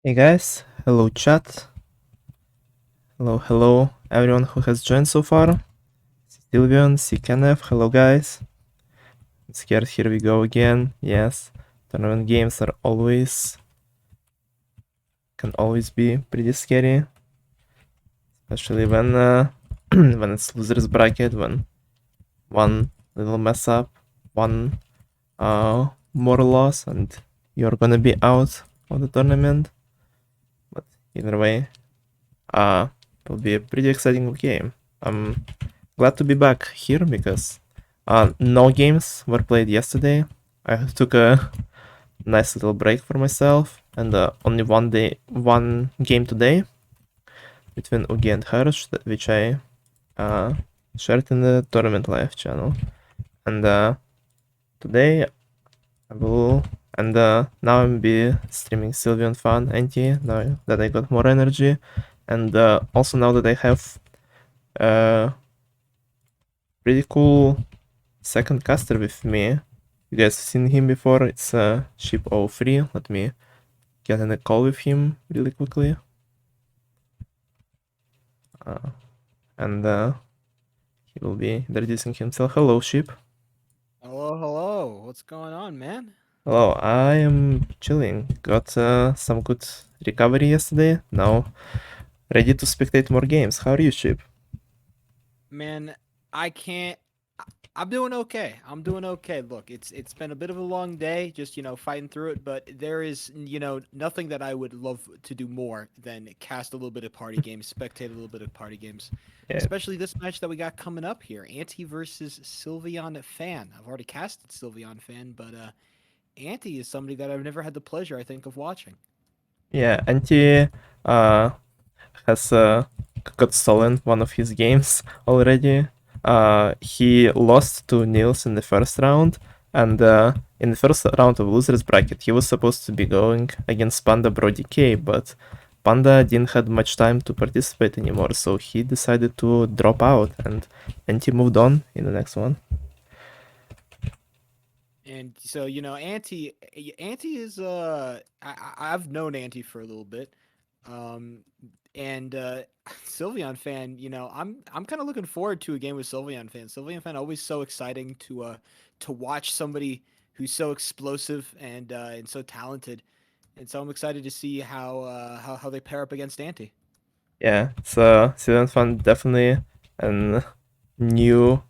Hey guys, hello chat, hello everyone who has joined so far. Sylvian, C Kenneth, hello guys. I'm scared, here we go again. Yes, tournament games are can always be pretty scary, especially when when it's losers bracket, when one little mess up, one more loss, and you're gonna be out of the tournament. But either way, it'll be a pretty exciting game. I'm glad to be back here because no games were played yesterday. I took a nice little break for myself, and only one game today between Ugi and Hirsch, which I shared in the Tournament Live channel. And today I will, and now I'm be streaming Sylvian Fun Anti now that I got more energy, and also now that I have pretty cool second caster with me. You guys have seen him before. It's Ship 03. Let me get in a call with him really quickly. And he will be introducing himself. Hello, Ship. Hello. What's going on, man? Hello, I am chilling. Got some good recovery yesterday. Now ready to spectate more games. How are you, Ship? Man, I can't. I'm doing okay. I'm doing okay. Look, it's been a bit of a long day, just fighting through it. But there is nothing that I would love to do more than cast a little bit of party games, spectate a little bit of party games, Yeah, especially this match that we got coming up here, Anti versus Sylveon Fan. I've already casted Sylveon Fan, but Anti is somebody that I've never had the pleasure, I think, of watching. yeah. Anti has got stolen one of his games already. He lost to Niels in the first round, and in the first round of losers bracket, he was supposed to be going against Panda Brody K, but Panda didn't have much time to participate anymore, so he decided to drop out, and he moved on in the next one. And so Auntie is I've known Auntie for a little bit, um, and Sylveon fan. I'm kind of looking forward to a game with Sylveon fan. Sylveon fan always so exciting to watch somebody who's so explosive and so talented, and so I'm excited to see how they pair up against Auntie. Yeah, it's Season Fun definitely a new,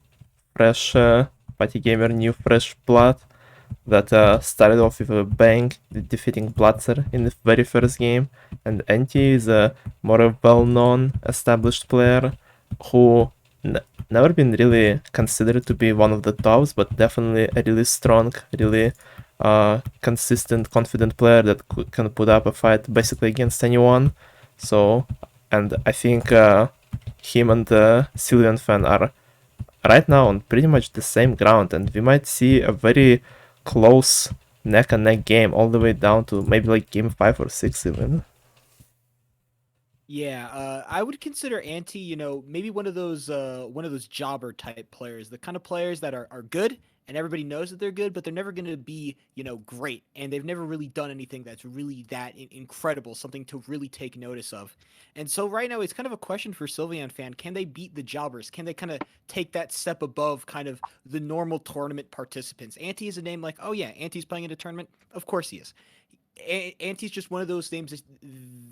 fresh party gamer, new fresh blood that started off with a bang, defeating Blitzer in the very first game, and Anti is a more well-known, established player who never been really considered to be one of the tops, but definitely a really strong, really consistent, confident player that can put up a fight basically against anyone. So, and I think him and Sylvian Fan are right now on pretty much the same ground, and we might see a very close neck and neck game all the way down to maybe like game 5 or 6 even. Yeah, I would consider Anti, maybe one of those jobber type players, the kind of players that are good and everybody knows that they're good, but they're never going to be, great, and they've never really done anything that's really that incredible, something to really take notice of. And so right now it's kind of a question for Sylveon fan, can they beat the jobbers? Can they kind of take that step above kind of the normal tournament participants? Anti is a name like, oh yeah, Anti's playing in a tournament. Of course he is. Auntie's just one of those names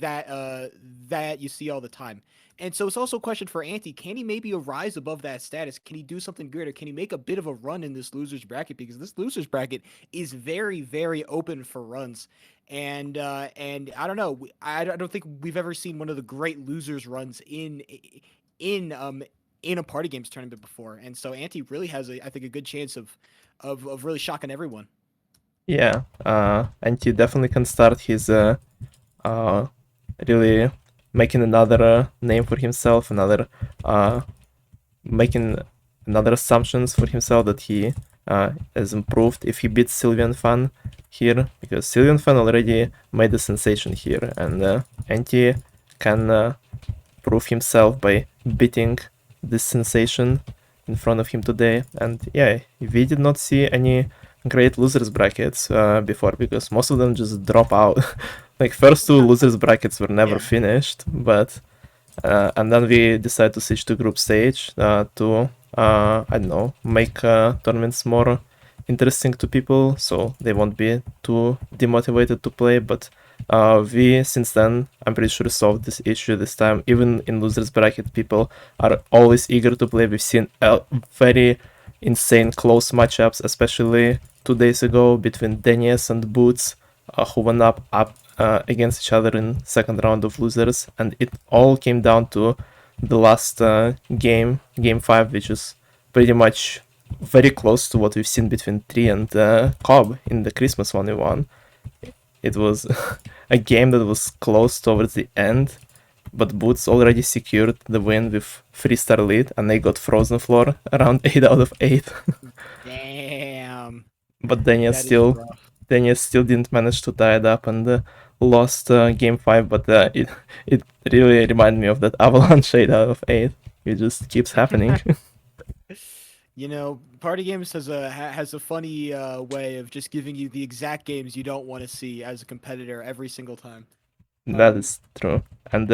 that you see all the time. And so it's also a question for Auntie. Can he maybe rise above that status? Can he do something greater? Can he make a bit of a run in this losers bracket? Because this losers bracket is very, very open for runs. And I don't know. I don't think we've ever seen one of the great losers runs in um in a party games tournament before. And so Auntie really has I think a good chance of really shocking everyone. Yeah, Anti definitely can start his uh, really making another name for himself, another making another assumptions for himself that he has improved if he beats Sylvian Fan here, because Sylvian Fan already made a sensation here, and Anti can prove himself by beating this sensation in front of him today. And yeah, we did not see any great losers brackets before, because most of them just drop out Like first two losers brackets were never Yeah. finished, but and then we decided to switch to group stage to I don't know, make tournaments more interesting to people, so they won't be too demotivated to play. But we since then, I'm pretty sure, solved this issue this time. Even in losers bracket, people are always eager to play. We've seen very insane close matchups, especially 2 days ago between Denies and Boots, who went up against each other in second round of losers, and it all came down to the last game 5, which is pretty much very close to what we've seen between Tree and Cobb in the Christmas one we won. It was a game that was close towards the end, but Boots already secured the win with 3-star lead, and they got Frozen Floor around 8 out of 8. Damn. But Daniel That is still rough. Daniel still didn't manage to tie it up and lost game 5. But it really reminded me of that Avalanche 8 out of 8. It just keeps happening. Party games has a funny way of just giving you the exact games you don't want to see as a competitor every single time. That is true. And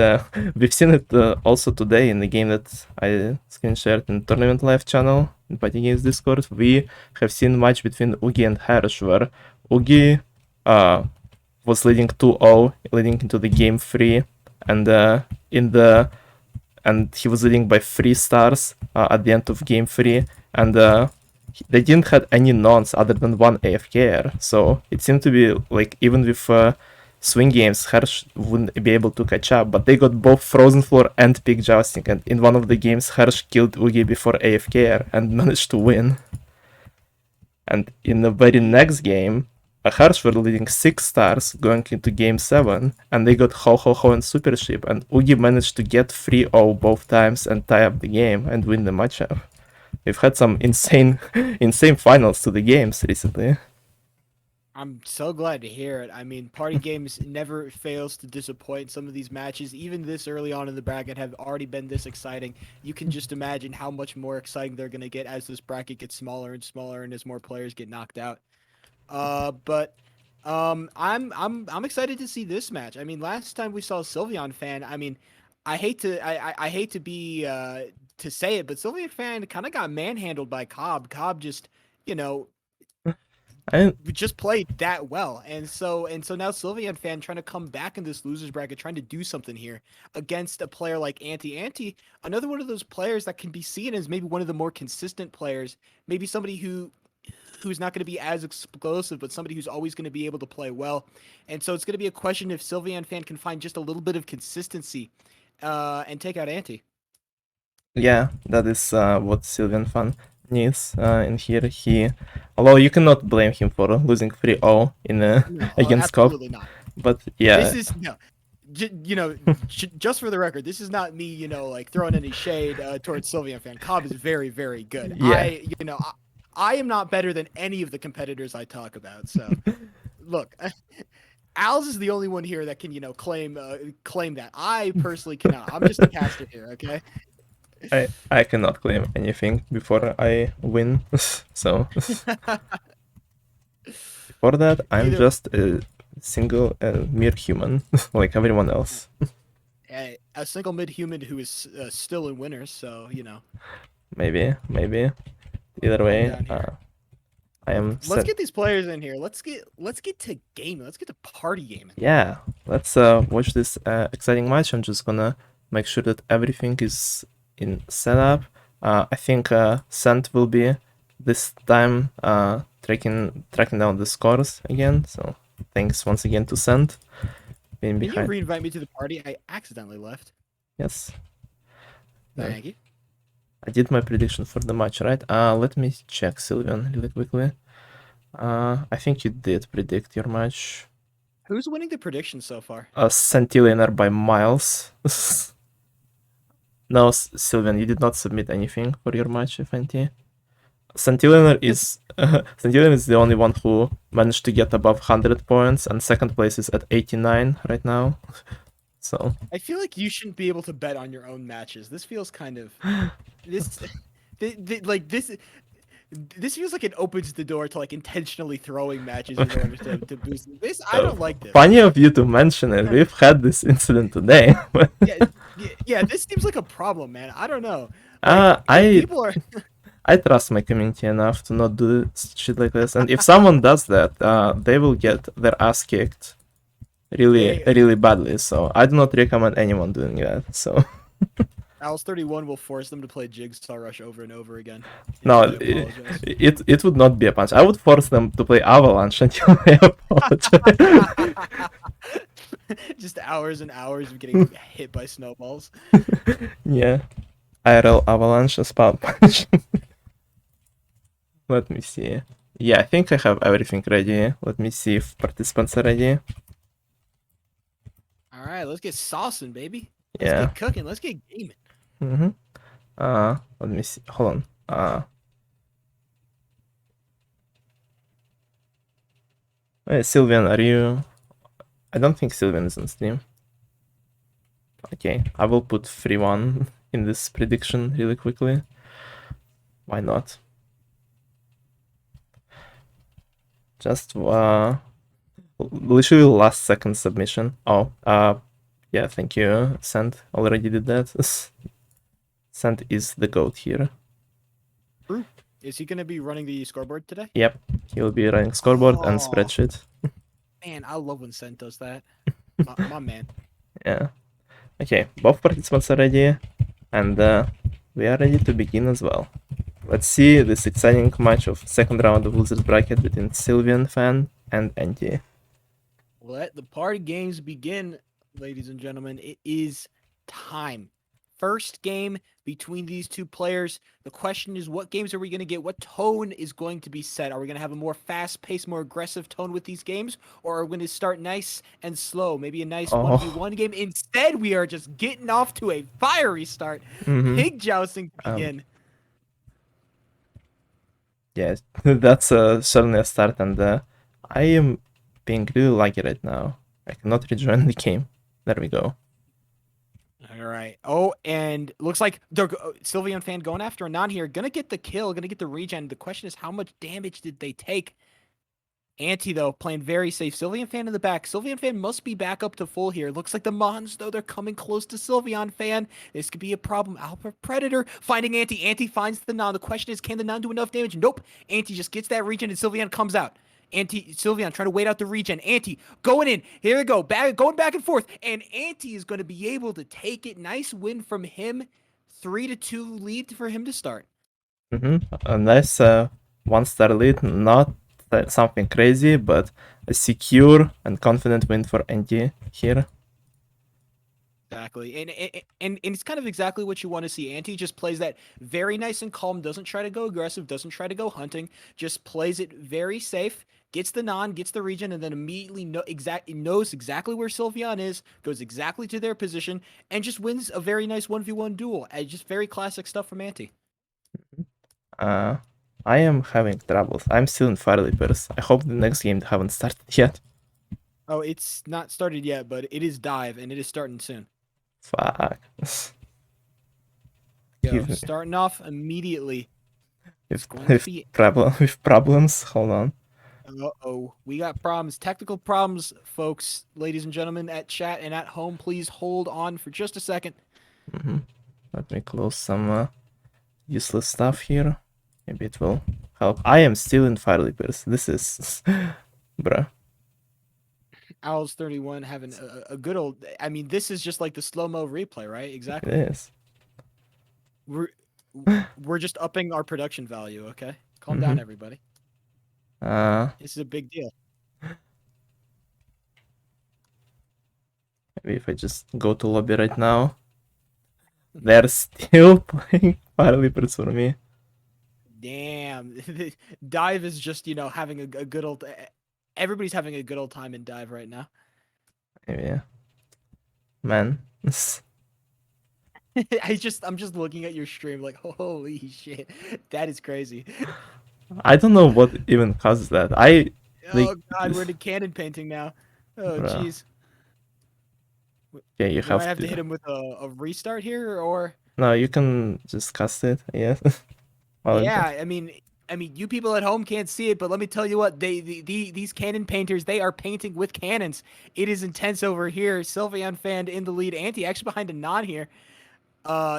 we've seen it also today in the game that I screen shared in Tournament Live channel in Party Games Discord. We have seen match between Ugi and Harsh where Ugi was leading 2-0, leading into the game 3, and he was leading by 3 stars at the end of game 3, and they didn't have any nons other than one AFKer, so it seemed to be like even with swing games, Hersh wouldn't be able to catch up, but they got both Frozen Floor and Pick Jousting, and in one of the games, Hersh killed Ugi before AFKer and managed to win. And in the very next game, Hersh were leading 6 stars going into game 7, and they got Ho Ho Ho and Super Ship, and Ugi managed to get 3-0 both times and tie up the game and win the matchup. We've had some insane finals to the games recently. I'm so glad to hear it. I mean, Party Games never fails to disappoint. Some of these matches, even this early on in the bracket, have already been this exciting. You can just imagine how much more exciting they're going to get as this bracket gets smaller and smaller and as more players get knocked out. I'm excited to see this match. I mean, last time we saw Sylveon Fan, I mean, I hate to be to say it, but Sylveon Fan kind of got manhandled by Cobb. Cobb just, you know, I just played that well. And so now Sylveon Fan trying to come back in this losers bracket, trying to do something here against a player like Anti, another one of those players that can be seen as maybe one of the more consistent players, maybe somebody who's not going to be as explosive, but somebody who's always going to be able to play well. And so it's going to be a question if Sylveon Fan can find just a little bit of consistency and take out Anti. Yeah, that is what Sylveon Fan needs in here. Although you cannot blame him for losing 3-0 in No, against Cobb, absolutely not. but yeah, This is no. Just for the record, this is not me, like throwing any shade towards Sylveon Fan. Cobb is very, very good. yeah. I am not better than any of the competitors I talk about. So, look, Al's is the only one here that can, claim that. I personally cannot. I'm just a caster here, okay? I cannot claim anything before I win, so for that I'm Either just a single mere human like everyone else. a single mid human who is still in winners, so Maybe. Either way, down here. I am Let's set. get these players in here. Let's get to gaming. Let's get to party gaming. Yeah, let's watch this exciting match. I'm just gonna make sure that everything is in setup. I think Sant will be this time tracking down the scores again. So thanks once again to Sant. Being Can you behind. reinvite me to the party? I accidentally left. Yes. Thank you. I did my prediction for the match, right? Let me check, Sylveon, really quickly. I think you did predict your match. Who's winning the predictions so far? Centillionaire by miles. No, Sylveon, you did not submit anything for your match, FNT. Centillionaire is Centillionaire is the only one who managed to get above 100 points, and second place is at 89 right now. So I feel like you shouldn't be able to bet on your own matches. This feels kind of this, like this. This feels like it opens the door to like intentionally throwing matches in order to boost this. I don't like this. Funny of you to mention it. We've had this incident today. Yeah, yeah. This seems like a problem, man. I don't know. Like if I people are I trust my community enough to not do shit like this. And if someone does that, they will get their ass kicked really, they really badly. So I do not recommend anyone doing that. So Alice 31 will force them to play Jigsaw Rush over and over again no, until they apologize. it would not be a punch. I would force them to play Avalanche until they apologize. Just hours and hours of getting hit by snowballs. Yeah, IRL Avalanche spell punch. Let me see. Yeah, I think I have everything ready. Let me see if participants are ready. All right, let's get saucing, baby. Let's Yeah. get cooking. Let's get gaming. Mm-hmm. Let me see. Hold on. Sylvian, are you? I don't think Sylvian is on stream. Okay, I will put 3-1 in this prediction really quickly. Why not? Just literally last second submission. Oh, yeah, thank you. Sent already did that. Sent is the goat here. True. Is he gonna be running the scoreboard today? Yep, he'll be running scoreboard and Oh. spreadsheet. Man, I love when Sent does that. My man. Yeah. Okay, both participants are ready, and we are ready to begin as well. Let's see this exciting match of second round of losers bracket between Sylvian fan and Anti. Let the party games begin, ladies and gentlemen. It is time. First game between these two players. The question is, what games are we going to get? What tone is going to be set? Are we going to have a more fast-paced, more aggressive tone with these games? Or are we going to start nice and slow? Maybe a nice 1v1 game? Instead, we are just getting off to a fiery start. Pig jousting to begin. Yeah, that's certainly a start, and I am being really lucky right now. I cannot rejoin the game. There we go. All right. Oh, and looks like Sylvian fan going after a non here. Gonna get the kill, gonna get the regen. The question is, how much damage did they take? Anti, though, playing very safe. Sylvian fan in the back. Sylvian fan must be back up to full here. Looks like the Mons, though, they're coming close to Sylvian fan. This could be a problem. Alpha Predator finding Anti. Anti finds the non. The question is, can the non do enough damage? Nope. Anti just gets that regen, and Sylvian comes out. Sylvian trying to wait out the regen. Anti going in. Here we go. Going back and forth. And Anti is going to be able to take it. Nice win from him. 3-2 lead for him to start. A nice 1-star lead. Not something crazy, but a secure and confident win for NT here. Exactly. And it's kind of exactly what you want to see. Anti just plays that very nice and calm, doesn't try to go aggressive, doesn't try to go hunting, just plays it very safe, gets the non, gets the regen, and then immediately knows exactly where Sylvian is, goes exactly to their position, and just wins a very nice 1v1 duel. Just very classic stuff from Anti. I am having troubles. I'm still in Fire Leapers. I hope the next game haven't started yet. Oh, it's not started yet, but it is Dive, and it is starting soon. Fuck. Yo, starting off immediately. With problems. Hold on. Uh-oh. We got problems. Technical problems, folks, ladies and gentlemen, at chat and at home. Please hold on for just a second. Let me close some useless stuff here. Maybe it will help. I am still in Fire Leapers. This is... bruh. Owls 31 having a good old... I mean, this is just like the slow-mo replay, right? Exactly. It is. We're just upping our production value, okay? Calm down, everybody. This is a big deal. Maybe if I just go to lobby right now. They're still playing Fire Leapers for me. Damn. Dive is just, having a good old... Everybody's having a good old time in Dive right now. Yeah. Man. I'm just looking at your stream like, holy shit. That is crazy. I don't know what even causes that. Oh god, we're the cannon painting now. Oh jeez. Yeah, you Do I have have to hit him with a restart here, or? No, you can just cast it. Yeah. Yeah, I mean, I mean, you people at home can't see it, but let me tell you what, these cannon painters, they are painting with cannons. It is intense over here. Sylveon fan in the lead. Anti actually behind a non here.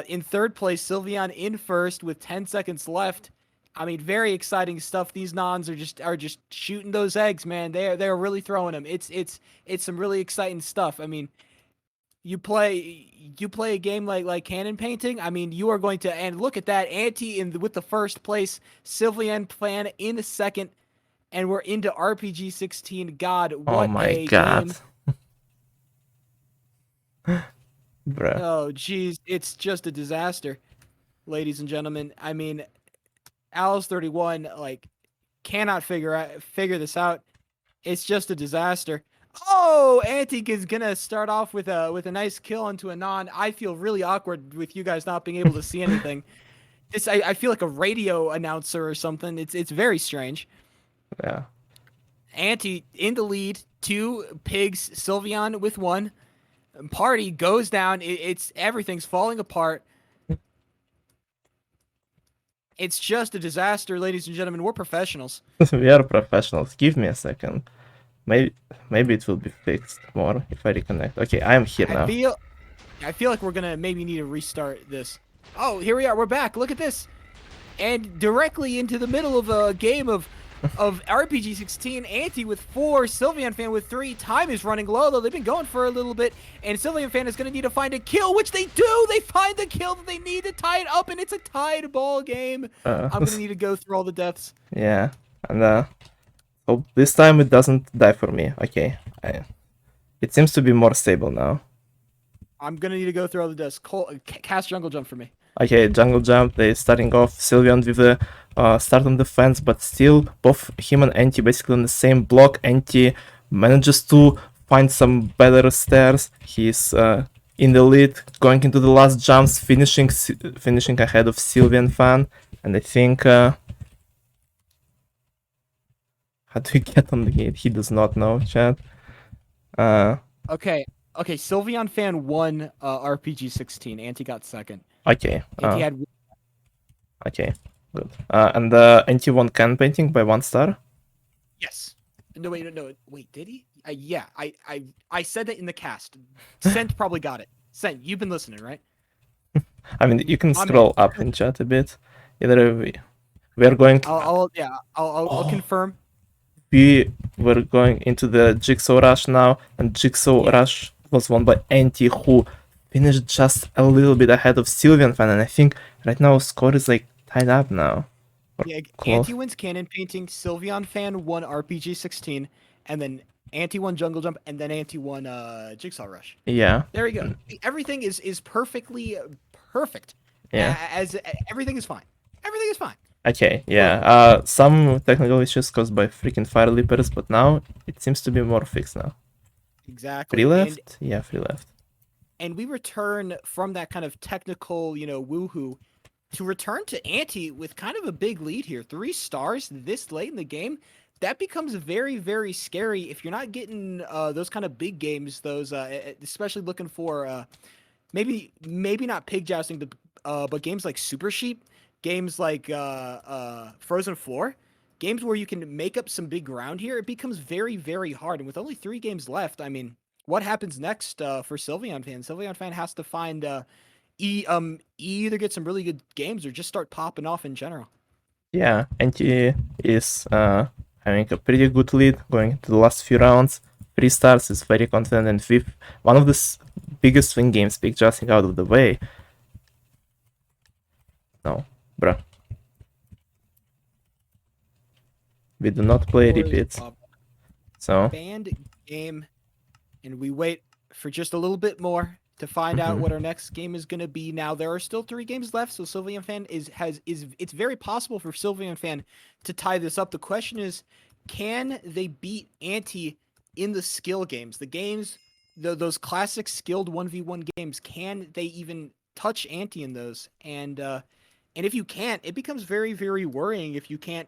In third place, Sylveon in first with 10 seconds left. I mean, very exciting stuff. These nons are just shooting those eggs, man. They're really throwing them. It's some really exciting stuff. I mean, you play a game like cannon painting. I mean, you are going to, and look at that Anti with the first place, Sylveon Plan in the second, and we're into RPG 16. God, Oh what my a god. game! Bruh. Oh, geez, it's just a disaster, ladies and gentlemen. I mean, Alice 31 like cannot figure this out. It's just a disaster. Oh, Antique is gonna start off with a nice kill into a non. I feel really awkward with you guys not being able to see anything. I feel like a radio announcer or something. It's very strange. Yeah. Anti in the lead, two pigs, Sylveon with one. Party goes down. It's everything's falling apart. It's just a disaster, ladies and gentlemen. We're professionals. We are professionals. Give me a second. Maybe it will be fixed more if I reconnect. Okay, I am here I now. feel I feel like we're gonna maybe need to restart this. Oh, here we are. We're back. Look at this. And directly into the middle of a game of RPG 16, Anti with 4, Sylveon Fan with 3. Time is running low, though. They've been going for a little bit, and Sylveon Fan is going to need to find a kill, which they do. They find the kill that they need to tie it up, and it's a tied ball game. I'm going to need to go through all the deaths. Yeah, and so this time it doesn't die for me. Okay, it seems to be more stable now. I'm going to need to go through all the deaths. Cast Jungle Jump for me. Okay, Jungle Jump, they starting off Sylveon with the start on defense, but still both him and Anti basically on the same block. Anti manages to find some better stairs. He's in the lead, going into the last jumps, finishing ahead of Sylveon Fan, and I think how do we get on the gate? He does not know, chat. Okay, Sylveon Fan won RPG 16. Anti got second. Okay. Anti had Okay, good. And Anti won can painting by 1 star. Yes. No, wait, did he? Yeah, I said that in the cast. Sent probably got it. Sent, you've been listening, right? I mean, you can scroll up in chat a bit. Either we are going. I'll confirm. We were going into the Jigsaw Rush now, and Jigsaw Rush was won by Anti, who finished just a little bit ahead of Sylveon Fan, and I think right now score is like tied up now. Yeah, Anti wins Cannon Painting, Sylveon Fan won RPG 16, and then Anti won Jungle Jump, and then Anti won Jigsaw Rush. Yeah. There we go. Everything is perfectly perfect. Yeah. As everything is fine. Everything is fine. Okay, yeah. Some technical issues caused by freaking fire leapers, but now it seems to be more fixed now. Exactly. Free left? Yeah, free left. And we return from that kind of technical, woohoo to return to Anti with kind of a big lead here. 3 stars this late in the game. That becomes very, very scary if you're not getting those kind of big games, those especially looking for maybe not pig jousting, but games like Super Sheep, games like Frozen Floor, games where you can make up some big ground here. It becomes very, very hard. And with only 3 games left, I mean, what happens next for Sylveon Fan? Sylveon Fan has to find either get some really good games or just start popping off in general. Yeah, Anti is having a pretty good lead going into the last few rounds. 3 stars is very confident, and with one of the biggest swing games, Big Justing out of the way. No, bruh. We do not play repeats. So banned game, and we wait for just a little bit more to find out what our next game is going to be. Now there are still 3 games left, so Sylveon Fan it's very possible for Sylveon Fan to tie this up. The question is, can they beat Anti in the skill games? The games, those classic skilled 1v1 games, can they even touch Anti in those? And if you can't, it becomes very, very worrying if you can't,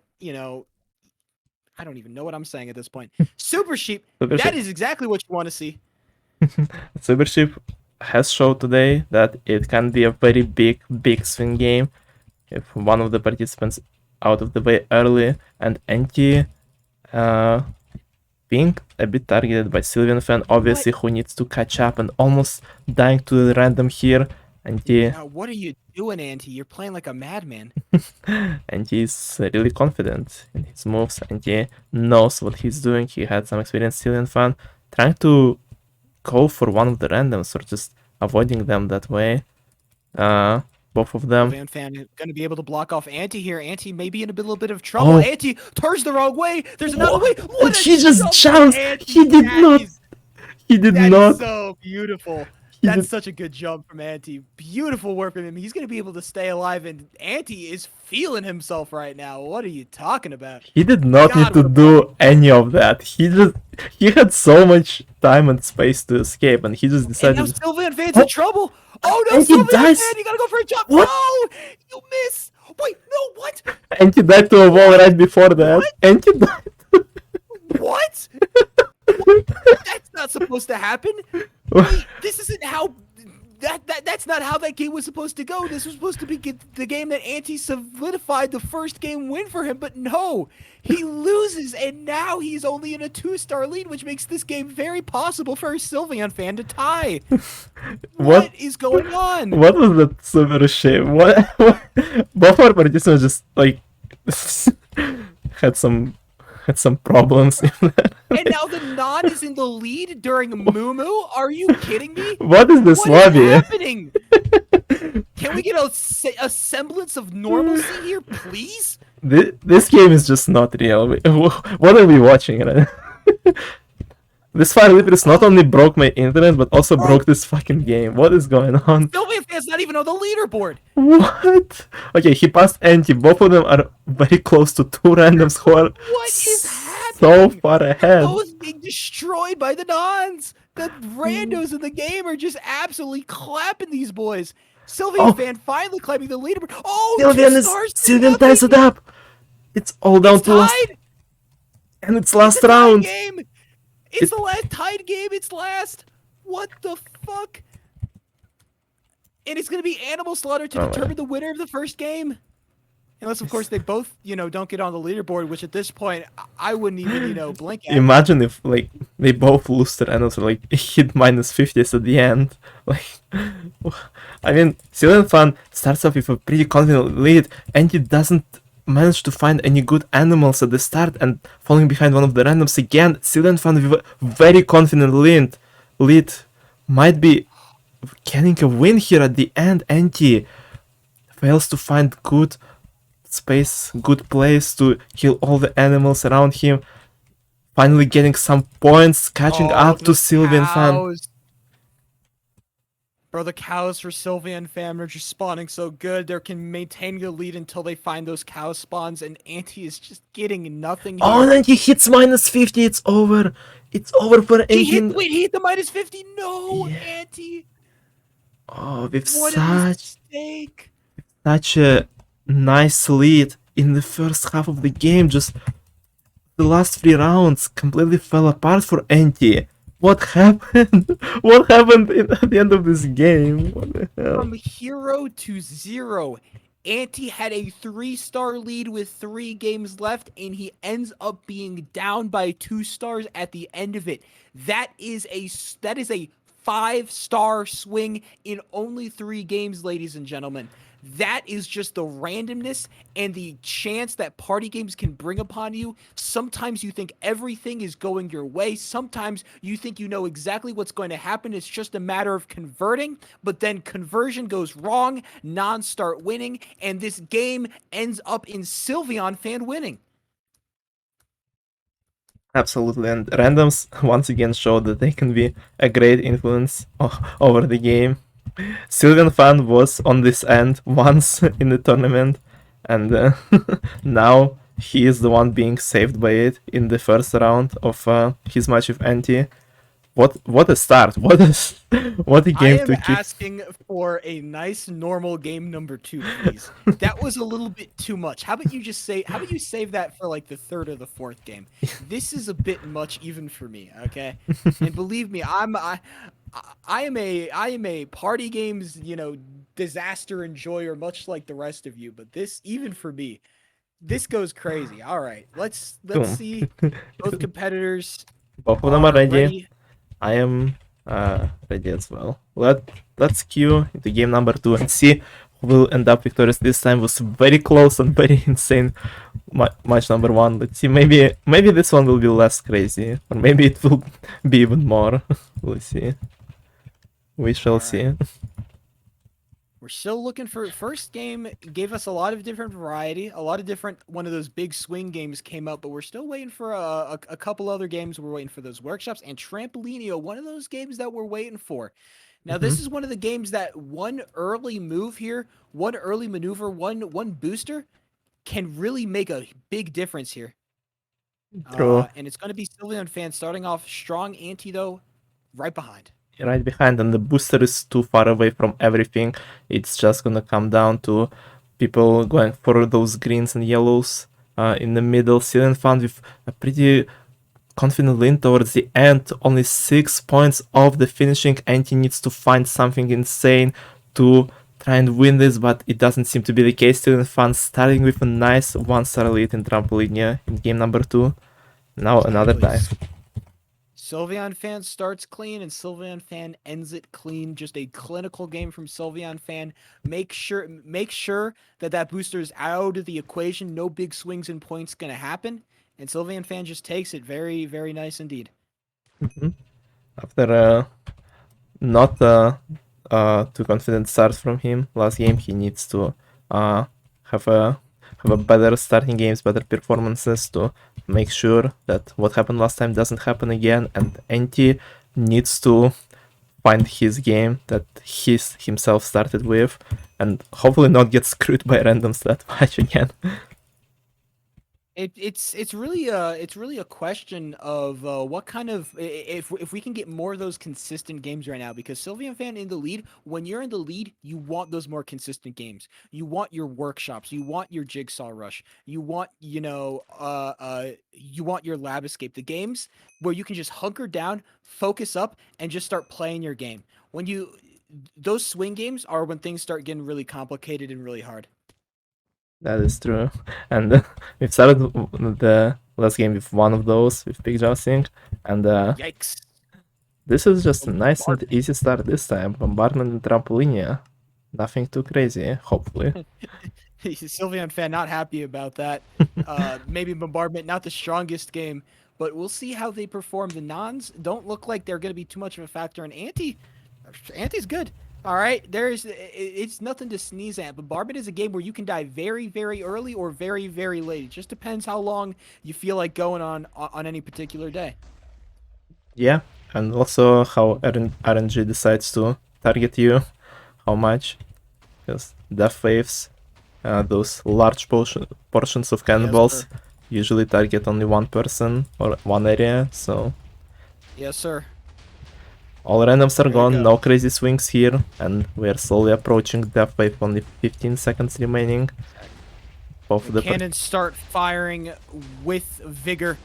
I don't even know what I'm saying at this point. Super Sheep, that is exactly what you want to see. Super Sheep has showed today that it can be a very big swing game if one of the participants out of the way early, and Anti uh, being a bit targeted by Sylvian fan, What? obviously, who needs to catch up and almost dying to the random here. Anti Yeah, what are you doing, Auntie? You're playing like a madman. and he's really confident in his moves, and he knows what he's doing. He had some experience still in fan, trying to go for one of the randoms or just avoiding them that way. Both of them. Sylvan fan is gonna be able to block off Auntie here. Auntie may be in a little bit of trouble. Oh, Auntie turns the wrong way. There's another whoa. way. And What a he just jump from jumps. He Auntie. did not. He did That is not. so beautiful. He That's did. such a good jump from Auntie. Beautiful work from him. He's gonna be able to stay alive, and Auntie is feeling himself right now. What are you talking about? He did not need God, to what a do any of that. He had so much time and space to escape, and he just And now decided. Sylvan fan's Oh, in trouble. Oh no, and he Sylvan fan, dies. you gotta go for a jump. What? No, you miss. Wait, no, what? And he died to a wall What? right before that. What? And he died. What? That's not supposed to happen. Wait, this isn't how. That's not how that game was supposed to go. This was supposed to be the game that Anti solidified the first game win for him, but no, he loses, and now he's only in a 2-star lead, which makes this game very possible for a Sylveon fan to tie. What is going on? What was that super shame? Both our participants just like had some had some problems in there. And now the non is in the lead during Moo Moo? Are you kidding me? What is this What is lobby? happening? Can we get a semblance of normalcy here, please? This game is just not real. What are we watching right now? This fire Libris not only broke my internet, but also broke this fucking game. What is going on? Sylveon fan's not even on the leaderboard. What? Okay, he passed Anti. Both of them are very close to two randoms who are What is so happening? far ahead. Both being destroyed by the nons. The randos in the game are just absolutely clapping these boys. Sylveon fan finally climbing the leaderboard. Oh, Sylveon 2 is stars to Sylveon ties it nothing. up. It's all down It's to last, tied. and it's last It's a tied round. game. It's the last tied game. It's last. What the fuck? And it's gonna be Animal Slaughter to determine the winner of the first game. Unless, of course, they both, don't get on the leaderboard, which at this point, I wouldn't even, blink at. Imagine if like they both lose their and like hit -50s at the end. Like, I mean, Sylveon Fan starts off with a pretty confident lead, and he doesn't manage to find any good animals at the start, and falling behind one of the randoms again. Sylveon Fan with a very confident lead might be getting a win here at the end. Anti fails to find good space, good place to kill all the animals around him. Finally getting some points, catching up to Sylveon Fan. Bro, the cows for Sylveon fan are just spawning so good. They can maintain the lead until they find those cow spawns, and Auntie is just getting nothing here. Oh, and he hits -50. It's over. It's over for Auntie. He hit the -50. No, yeah. Auntie. Oh, with what a mistake. Such a nice lead in the first half of the game. Just the last 3 rounds completely fell apart for Auntie. What happened? What happened at the end of this game? What the hell? From 0 to 0, Auntie had a 3-star lead with 3 games left, and he ends up being down by 2 stars at the end of it. That is a 5-star swing in only 3 games, ladies and gentlemen. That is just the randomness and the chance that party games can bring upon you. Sometimes you think everything is going your way. Sometimes you think you know exactly what's going to happen. It's just a matter of converting, but then conversion goes wrong, non start winning, and this game ends up in Sylveon fan winning. Absolutely, and randoms once again show that they can be a great influence over the game. Sylveon Fan was on this end once in the tournament, and now he is the one being saved by it in the first round of his match with Anti. What a start! What a game to keep. I am asking for a nice normal game number 2, please. That was a little bit too much. How about you save that for like the 3rd or the 4th game? This is a bit much even for me, okay? And believe me, I am a party games, disaster enjoyer, much like the rest of you, but this, even for me, this goes crazy. All right, let's Boom. see. Both competitors Both of them are are ready. ready. I am ready as well. Let's queue into game number 2 and see who will end up victorious this time. Was very close and very insane. Match number 1. Let's see. Maybe this one will be less crazy, or maybe it will be even more. We'll see. We shall All right. see. We're still looking for first game gave us a lot of different variety, a lot of different one of those big swing games came up, but we're still waiting for a couple other games. We're waiting for those workshops and Trampolinio, one of those games that we're waiting for. Now Hmm. this is one of the games that one early move here, one early maneuver, one booster can really make a big difference here. True. And it's going to be Sylveon fan starting off strong anti though, right behind. Right behind, and the booster is too far away from everything. It's just gonna come down to people going for those greens and yellows in the middle. Silent Fund with a pretty confident lean towards the end. Only 6 points off the finishing, and he needs to find something insane to try and win this, but it doesn't seem to be the case. Silent Fund starting with a nice 1-star lead in Trampolinia in game number 2. Now another Exactly. dive. Sylveon fan starts clean and Sylveon fan ends it clean. Just a clinical game from Sylveon fan. Make sure that that booster is out of the equation. No big swings and points gonna happen. And Sylveon fan just takes it very, very nice indeed. Mhm. After not too confident start from him last game, he needs to uh, have a better starting games, better performances to make sure that what happened last time doesn't happen again. And Anti needs to find his game that he's himself started with, and hopefully not get screwed by randoms that much again. It's really a question of what kind of if we can get more of those consistent games right now because Sylveon fan in the lead when you're in the lead you want those more consistent games you want your workshops you want your jigsaw rush you want you want your lab escape the games where you can just hunker down focus up and just start playing your game when you those swing games are when things start getting really complicated and really hard. That is true. And we've started the last game with one of those, with Big Jousting, and Yikes. this is just a nice and Bombardment. easy start this time. Bombardment and Trampolinia. Nothing too crazy, hopefully. Sylveon fan not happy about that. Maybe Bombardment not the strongest game, but we'll see how they perform. The Nons don't look like they're going to be too much of a factor. And Anti's good. All right, it's nothing to sneeze at. Bombardment is a game where you can die very, very early or very, very late. It just depends how long you feel like going on any particular day. Yeah, and also how RNG decides to target you, how much, because Death Waves, those large portions of Yes, cannonballs, sir. usually target only one person or one area, so Yes, sir. all randoms are There you gone, go. no crazy swings here, and we are slowly approaching Death Wave, only 15 seconds remaining. Both The the cannons start firing with vigor.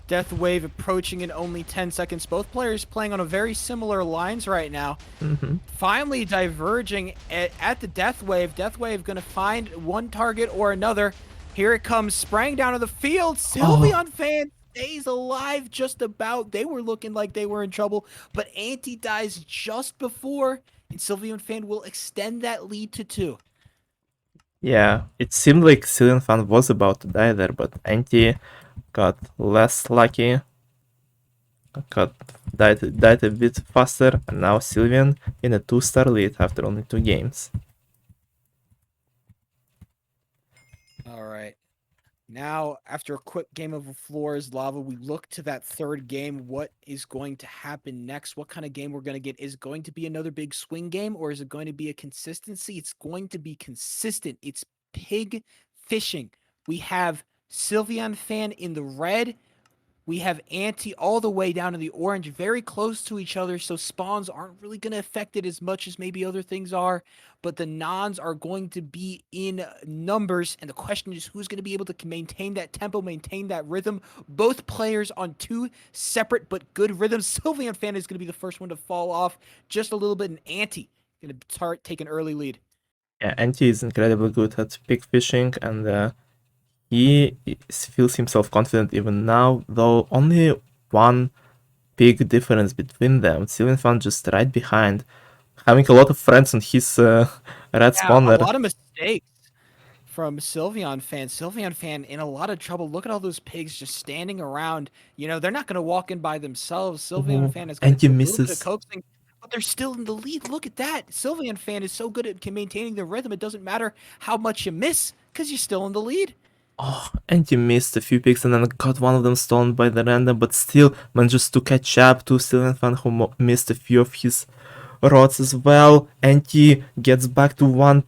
Death Wave approaching in only 10 seconds. Both players playing on a very similar lines right now. Mhm. Finally diverging at the Death Wave. Death Wave going to find one target or another. Here it comes, spraying down to the field. Oh, Sylveon fan stays alive just about. They were looking like they were in trouble, but Anti dies just before, and Sylveon fan will extend that lead to 2. yeah, it seemed like Silent Fan was about to die there, but Anti got less lucky, got died a bit faster, and now Sylvian in a 2-star lead after only 2 games. All right. Now, after a quick game of floors, lava, we look to that third game. What is going to happen next? What kind of game we're going to get? Is it going to be another big swing game or is it going to be a consistency? It's going to be consistent. It's pig fishing. We have Sylveon fan in the red. We have Anti all the way down to the orange, very close to each other, so spawns aren't really going to affect it as much as maybe other things are. But the Nons are going to be in numbers, and the question is who's going to be able to maintain that tempo, maintain that rhythm. Both players on two separate but good rhythms. Sylveon fan is going to be the first one to fall off just a little bit, and Anti going to start take an early lead. Yeah, Anti is incredibly good at pig fishing, and he feels himself confident even now, though only one big difference between them. Sylvan Fan just right behind, having a lot of friends on his red Yeah, a spawner. lot of mistakes from Sylveon fan. Sylveon fan in a lot of trouble. Look at all those pigs just standing around. You know, they're not going to walk in by themselves. Sylveon Oh, fan has got to and he do a little bit of misses. coaxing, but they're still in the lead. Look at that. Sylveon fan is so good at maintaining the rhythm. It doesn't matter how much you miss because you're still in the lead. Oh, and he missed a few picks and then got one of them stolen by the random, but still manages to catch up to Sylvan Fan, who missed a few of his rods as well. And he gets back to 1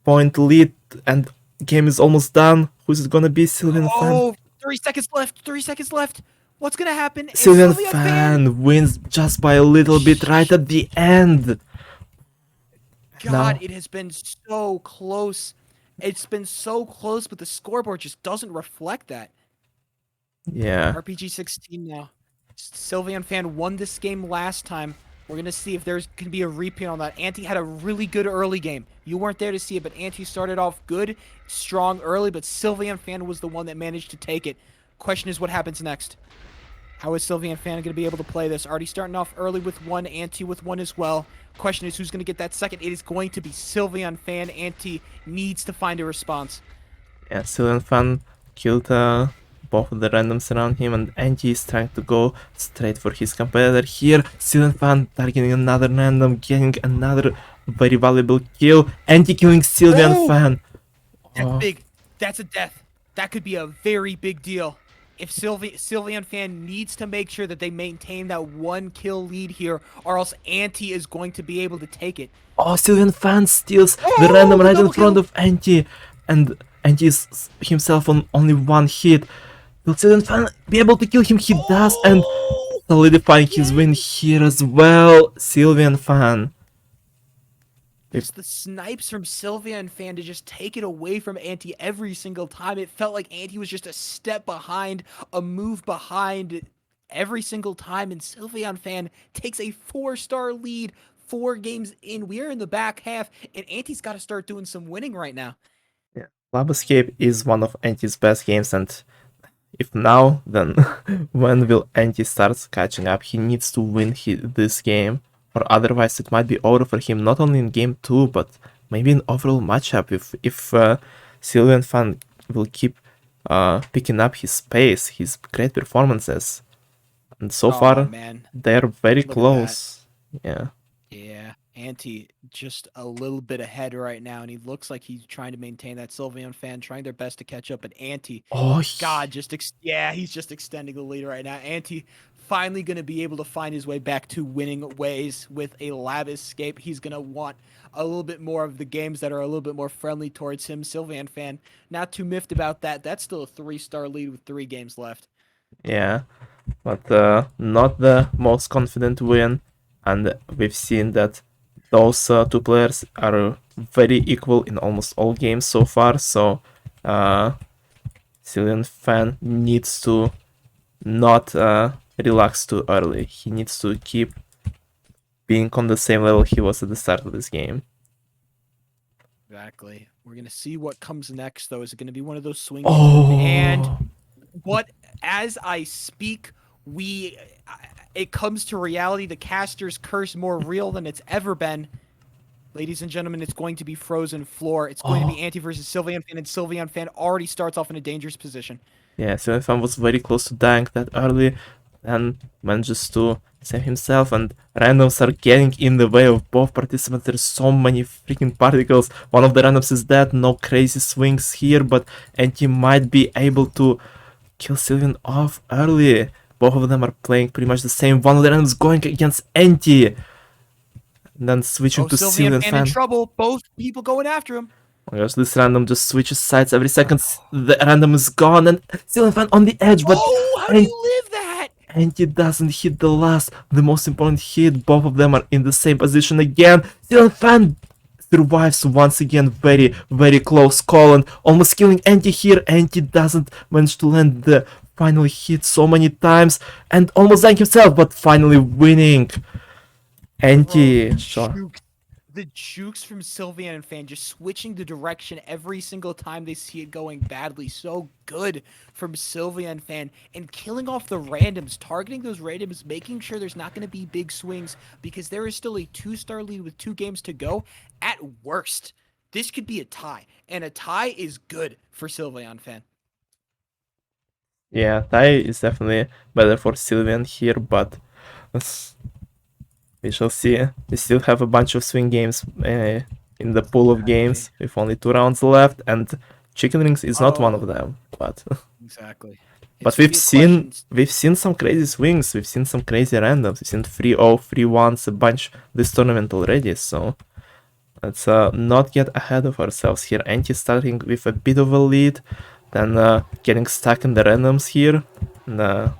point lead, and game is almost done. Who's it gonna be? Sylvan Fan. Oh, 3 seconds left. 3 seconds left. What's going to happen? And Sylvan Sylveon fan. Fan wins just by a little bit right at the end. God, Now, it has been so close. It's been so close, but the scoreboard just doesn't reflect that. yeah. RPG 16 now. Sylveon fan won this game last time. We're gonna see if there's gonna be a repeat on that. Anti had a really good early game. You weren't there to see it, but Anti started off good, strong early, but Sylveon fan was the one that managed to take it. Question is what happens next. How is Sylveon fan going to be able to play this? Already starting off early with one, Anti with one as well. Question is who's going to get that second? It is going to be Sylveon fan. Anti needs to find a response. Yeah, Sylvan Fan killed both of the randoms around him, and Angie is trying to go straight for his competitor here. Sylvan Fan targeting another random, getting another very valuable kill. Angie killing Sylvan Oh! Fan. That's Oh, big. That's a death. That could be a very big deal. If Sylveon fan needs to make sure that they maintain that 1 kill lead here, or else Anti is going to be able to take it. oh, Sylvan Fan steals the Oh, random the right in double front kill! of Angie, and Angie is himself on only one hit. Will Sylvan Fan be able to kill him? He does, and Oh! solidifying his win Yes! here as well. Sylvan Fan. Just the snipes from Sylveon fan to just take it away from Anti every single time. It felt like Anti was just a step behind, a move behind every single time, and Sylveon fan takes a 4-star lead 4 games in. We are in the back half, and Anti's got to start doing some winning right now. Yeah, Lab Escape is one of Anti's best games, and if now, then when will Anti start catching up? He needs to win this game, or otherwise it might be over for him, not only in game 2, but maybe in overall matchup. If Sylveon Fan will keep picking up his pace, his great performances, and so Oh far man, they're very look at that. close. Yeah. Yeah, Anti just a little bit ahead right now, and he looks like he's trying to maintain that. Sylveon fan trying their best to catch up, but Anti, Oh, God, yeah, he's just extending the lead right now. Anti finally going to be able to find his way back to winning ways with a lab escape. He's going to want a little bit more of the games that are a little bit more friendly towards him. Sylvan fan, not too miffed about that. That's still a 3-star lead with 3 games left. yeah, but not the most confident win, and we've seen that those two players are very equal in almost all games so far, so Cillian Fan needs to not relax too early. He needs to keep being on the same level he was at the start of this game. Exactly. We're going to see what comes next, though. Is it going to be one of those swing Oh, and what, as I speak, it comes to reality. The caster's curse more real than it's ever been. Ladies and gentlemen, it's going to be Frozen Floor. It's going to be Anti versus Sylveon fan, and Sylveon fan already starts off in a dangerous position. yeah, Cillian Fan was very close to dying that early and manages to save himself, and randoms are getting in the way of both participants. There's so many freaking particles. One of the randoms is dead, no crazy swings here, but Anti might be able to kill Sylveon off early. Both of them are playing pretty much the same. One of the randoms going against Anti, and then switching to Sylveon fan Fan. in trouble. Both people going after him. Oh my gosh, this random just switches sides every second. The random is gone, and Sylveon Fan on the edge, but Oh, how do you live that? Anti doesn't hit the most important hit. Both of them are in the same position again. Sylveon Fan survives once again. Very, very close call, and almost killing Anti here. Anti doesn't manage to land the final hit so many times, and almost dying himself, but finally winning. Anti, Shoot. The jukes from Sylvian and Fan just switching the direction every single time they see it going badly. So good from Sylvian and Fan. And killing off the randoms, targeting those randoms, making sure there's not going to be big swings because there is still a 2-star lead with 2 games to go. At worst, this could be a tie. And a tie is good for Sylvian Fan. Yeah, tie is definitely better for Sylvian here, but we shall see. We still have a bunch of swing games in the pool of games with only 2 rounds left, and Chicken Rings is not one of them. But Exactly. but It's going to be a question. we've seen some crazy swings. We've seen some crazy randoms. We've seen 3-0, 3-1s a bunch this tournament already. So let's not get ahead of ourselves here. Anti starting with a bit of a lead, then getting stuck in the randoms here. And,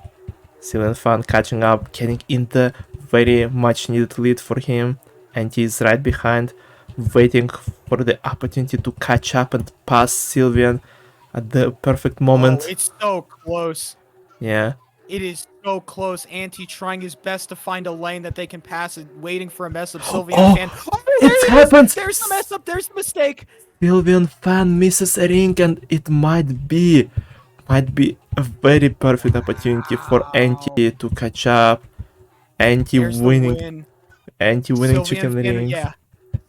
Silent Fan catching up, getting in the very much needed lead for him. Anti is right behind, waiting for the opportunity to catch up and pass Sylvian at the perfect moment. It's so close. Yeah. It is so close. Anti trying his best to find a lane that they can pass it, waiting for a mess up. Sylvian Oh, Fan. Oh, it there it happened! is! There's the mess up. There's the mistake. Sylvian Fan misses a ring, and it might be a very perfect opportunity for Anti to catch up. Anti There's the winning, win. Chicken Sylvian Fan, Rings. yeah.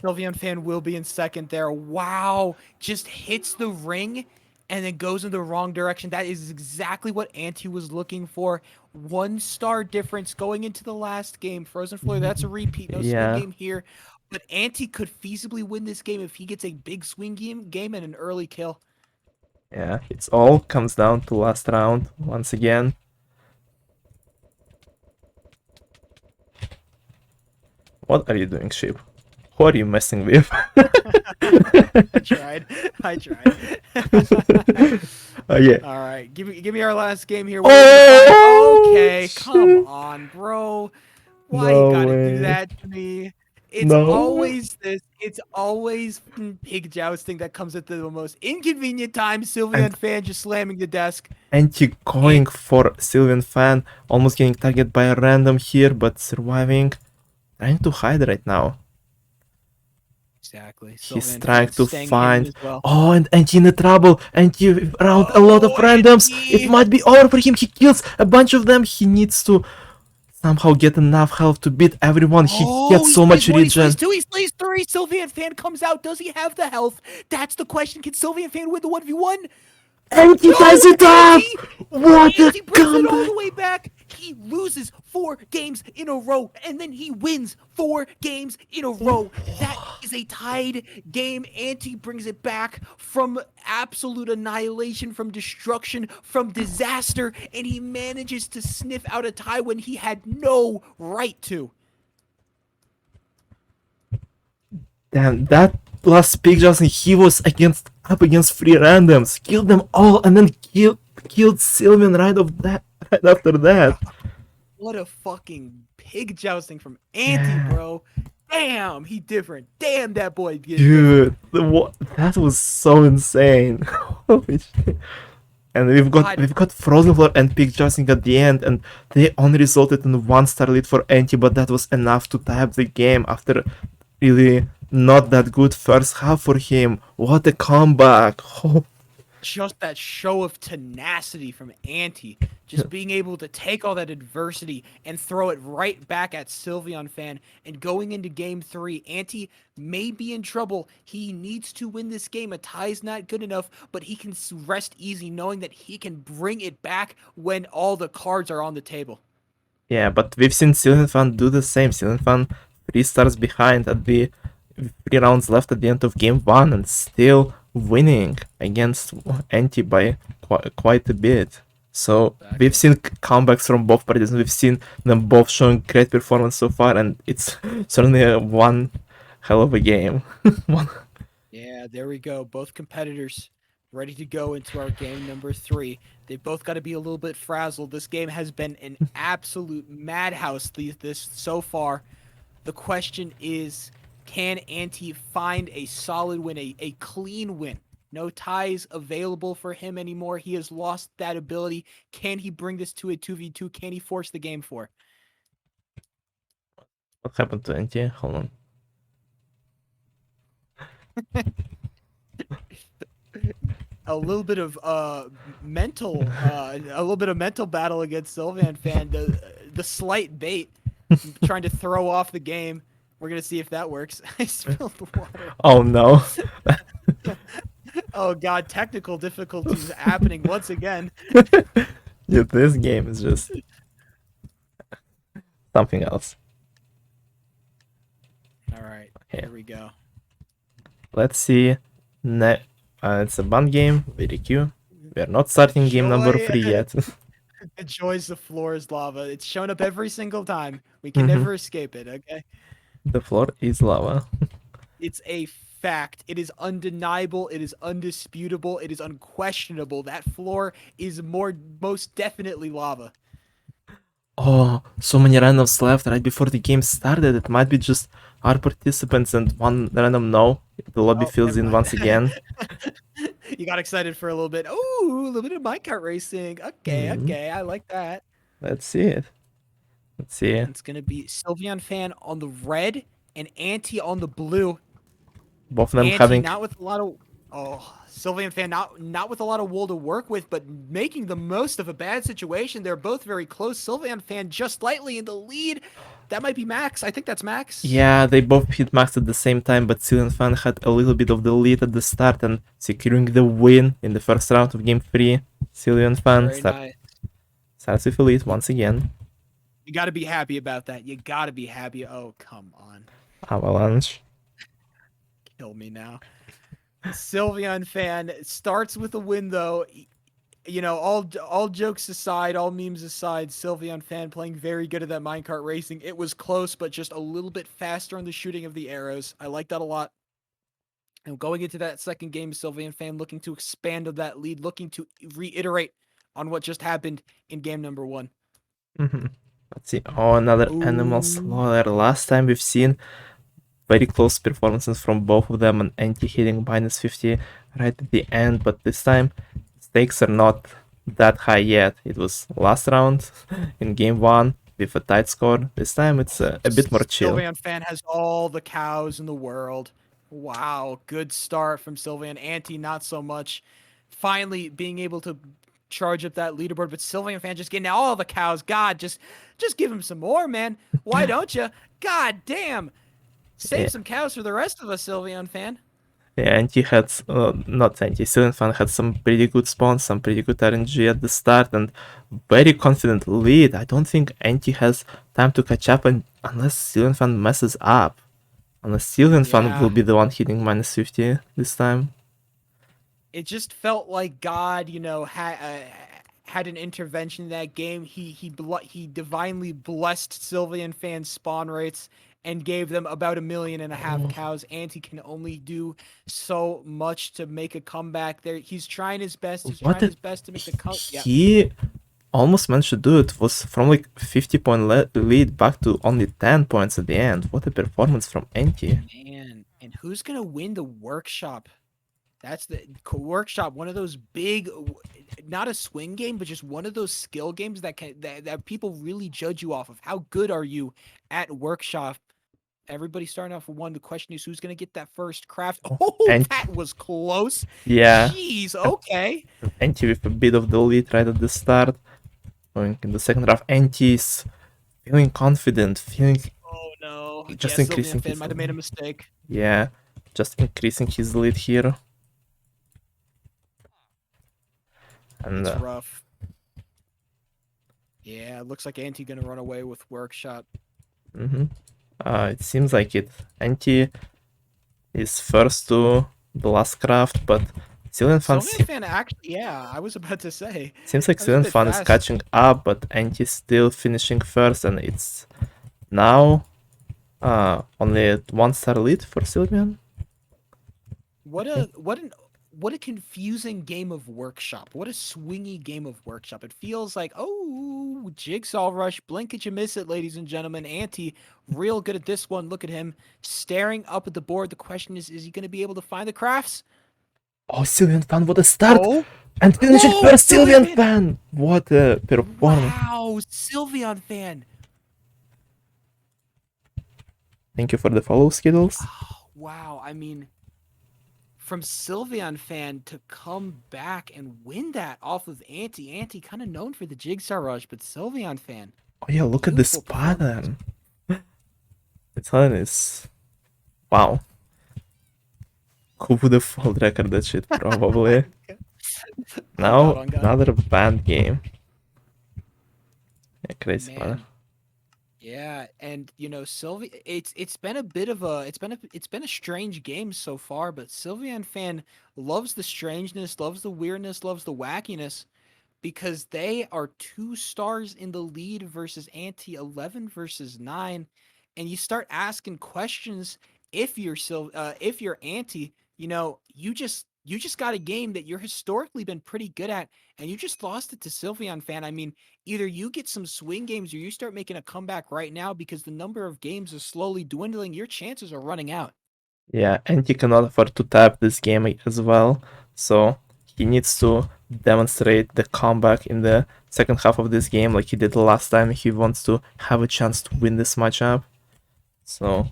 Sylvian Fan will be in second there. Wow. Just hits the ring and then goes in the wrong direction. That is exactly what Anti was looking for. 1-star difference going into the last game. Frozen Flurry, that's a repeat. No swing Yeah. game here. But Anti could feasibly win this game if he gets a big swing game and an early kill. Yeah, it's all comes down to last round once again. What are you doing, Sheep? Who are you messing with? I tried. Yeah. All right, give me our last game here. Oh, Okay, come shit. on, bro. Why you No gotta do way. that to me? It's No way. always this. It's always pig jousting that comes at the most inconvenient time. Sylvia And and Fan just slamming the desk. Anti going for Sylvian Fan, almost getting targeted by a random here, but surviving. Trying to hide right now. Exactly. He's Sylvan trying Fan to staying hidden find. as well. Oh, and Anti in the trouble. Anti around a lot of Oh, randoms. It Andy! might be over for him. He kills a bunch of them. He needs to somehow get enough health to beat everyone. He Oh, gets he so slays much one, he slays regen. two, he slays three. Sylvian Fan comes out. Does he have the health? That's the question. Can Sylvian Fan win the 1v1? And he ties No, it up! Anti! What a Anti brings it all comeback! the way back. He loses 4 games in a row, and then he wins 4 games in a row. That is a tied game. Anti brings it back from absolute annihilation, from destruction, from disaster, and he manages to sniff out a tie when he had no right to. Damn, that last pick Justin, he was up against 3 randoms, killed them all, and then killed Sylvian right after that. What a fucking pig jousting from Anti, Yeah. bro. Damn, he different. Damn, that boy get Dude, that was so insane. Holy shit. And we've got Frozen Floor and Pig Jousting at the end, and they only resulted in 1-star lead for Anti, but that was enough to tie up the game after really not that good first half for him. What a comeback! Oh, just that show of tenacity from Anti, just being able to take all that adversity and throw it right back at Sylvian Fan. And going into game 3, Anti may be in trouble. He needs to win this game. A tie is not good enough, but he can rest easy knowing that he can bring it back when all the cards are on the table. yeah, but we've seen Silent Fan do the same. Silent Fan 3 stars behind at the 3 rounds left at the end of game 1 and still winning against Anti by quite a bit. So we've seen comebacks from both parties, and we've seen them both showing great performance so far, and it's certainly one hell of a game. Yeah, there we go. Both competitors ready to go into our game number 3. They've both got to be a little bit frazzled. This game has been an absolute madhouse this so far. The question is, can Anti find a solid win, a clean win? No ties available for him anymore. He has lost that ability. Can he bring this to a 2v2? Can he force the game 4? What happened to Anti? Hold on. A little bit of a little bit of mental battle against Sylvan fan. The slight bait, trying to throw off the game. We're gonna see if that works. I spilled water. Oh no. Oh god, technical difficulties happening once again. Yeah, this game is just something else. All right, Okay. here we go. Let's see. It's a bun game, VDQ. We are not starting game number Joy 3 yet. enjoys the floor is lava. It's shown up every single time. We can Mhm. never escape it. Okay. The floor is lava. It's a fact. It is undeniable. It is undisputable. It is unquestionable. That floor is most definitely lava. Oh, so many randoms left right before the game started. It might be just our participants and one random no. The lobby Oh, fills never in mind. once again. You got excited for a little bit. Ooh, a little bit of minecart racing. Okay, Hmm. okay. I like that. Let's see it. Let's see. It's gonna be Sylveon fan on the red and Anti on the blue. Both of them Anti having. not with a lot of Sylveon fan not with a lot of wool to work with, but making the most of a bad situation. They're both very close. Sylveon fan just slightly in the lead. That might be Max. I think that's Max. Yeah, they both hit max at the same time, but Cillian Fan had a little bit of the lead at the start and securing the win in the first round of game 3. Cillian Fan Very nice. starts with a lead once again. You got to be happy about that. You got to be happy. Oh, come on. Avalanche. Kill me now. Sylveon fan starts with a win though. You know, all jokes aside, all memes aside, Sylveon fan playing very good at that minecart racing. It was close, but just a little bit faster on the shooting of the arrows. I like that a lot. And going into that second game, Sylveon fan looking to expand on that lead, looking to reiterate on what just happened in game number 1. Mm-hmm. Let's see. Oh, another animal slaughter. Last time we've seen very close performances from both of them and anti hitting minus 50 right at the end, but this time stakes are not that high yet. It was last round in game 1 with a tight score. This time it's a bit more chill. Sylveon fan has all the cows in the world. Wow, good start from Sylveon. Anti, not so much. Finally being able to charge up that leaderboard, but Sylveon fan just getting all the cows. God, just give him some more, man. Why don't you? God damn. Save Yeah. some cows for the rest of us, Sylveon fan. Yeah, Anti had, not Anti, Silent Fan had some pretty good spawns, some pretty good RNG at the start, and very confident lead. I don't think Anti has time to catch up unless Silent Fan messes up. Unless Silent Fan Yeah. will be the one hitting minus 50 this time. It just felt like God, you know, had an intervention in that game. He divinely blessed Sylveon fans' spawn rates and gave them about 1.5 million cows. Anti can only do so much to make a comeback there. He's trying his best. He's trying his best to make the comeback. Yeah. He almost managed to do it. Was from like 50-point lead back to only 10 points at the end. What a performance from Anti. Man, and who's gonna win the workshop? That's the workshop. One of those big, not a swing game, but just one of those skill games that people really judge you off of. How good are you at workshop? Everybody starting off with 1. The question is, who's gonna get that first craft? Oh, that was close. Yeah. Jeez. Okay. Anti with a bit of the lead right at the start. Going in the second half, Anti's feeling confident, feeling. Oh no. Just yeah, increasing fan his might have made a mistake. Yeah, just increasing his lead here. And It's rough. Yeah, it looks like Anti gonna run away with workshop. It seems like it. Anti is first to the last craft, but Silent fan actually, yeah, I was about to say. Seems like Silent Fan is catching up, but Anti still finishing first, and it's now only 1-star lead for Sylveon. What a confusing game of workshop. What a swingy game of workshop. It feels like, oh, Jigsaw Rush, blink and you miss it, ladies and gentlemen. Anti, real good at this one. Look at him staring up at the board. The question is he going to be able to find the crafts? Oh, Sylveon Fan, what a start! And finishing first, Sylveon Fan! What a performance. Wow, Sylveon Fan. Thank you for the follow, Skittles. Oh, wow, I mean, from Sylveon fan to come back and win that off of Anti. Anti kind of known for the Jigsaw Rush, but Sylveon fan, Oh yeah, look at this beautiful performance. pattern. The talent is wow. Who would have world record that shit? Probably. On God, Now on God. another banned game. Yeah, crazy man. Man, yeah, and Sylvie, it's been a bit of a it's been a strange game so far, but Sylveon fan loves the strangeness, loves the weirdness, loves the wackiness because they are 2 stars in the lead versus Ante 11 versus 9, and you start asking questions if you're Ante, you just got a game that you're historically been pretty good at, and you just lost it to Sylveon fan. I mean, either you get some swing games or you start making a comeback right now because the number of games is slowly dwindling. Your chances are running out. Yeah, and he cannot afford to tap this game as well, so he needs to demonstrate the comeback in the second half of this game like he did last time. He wants to have a chance to win this matchup. So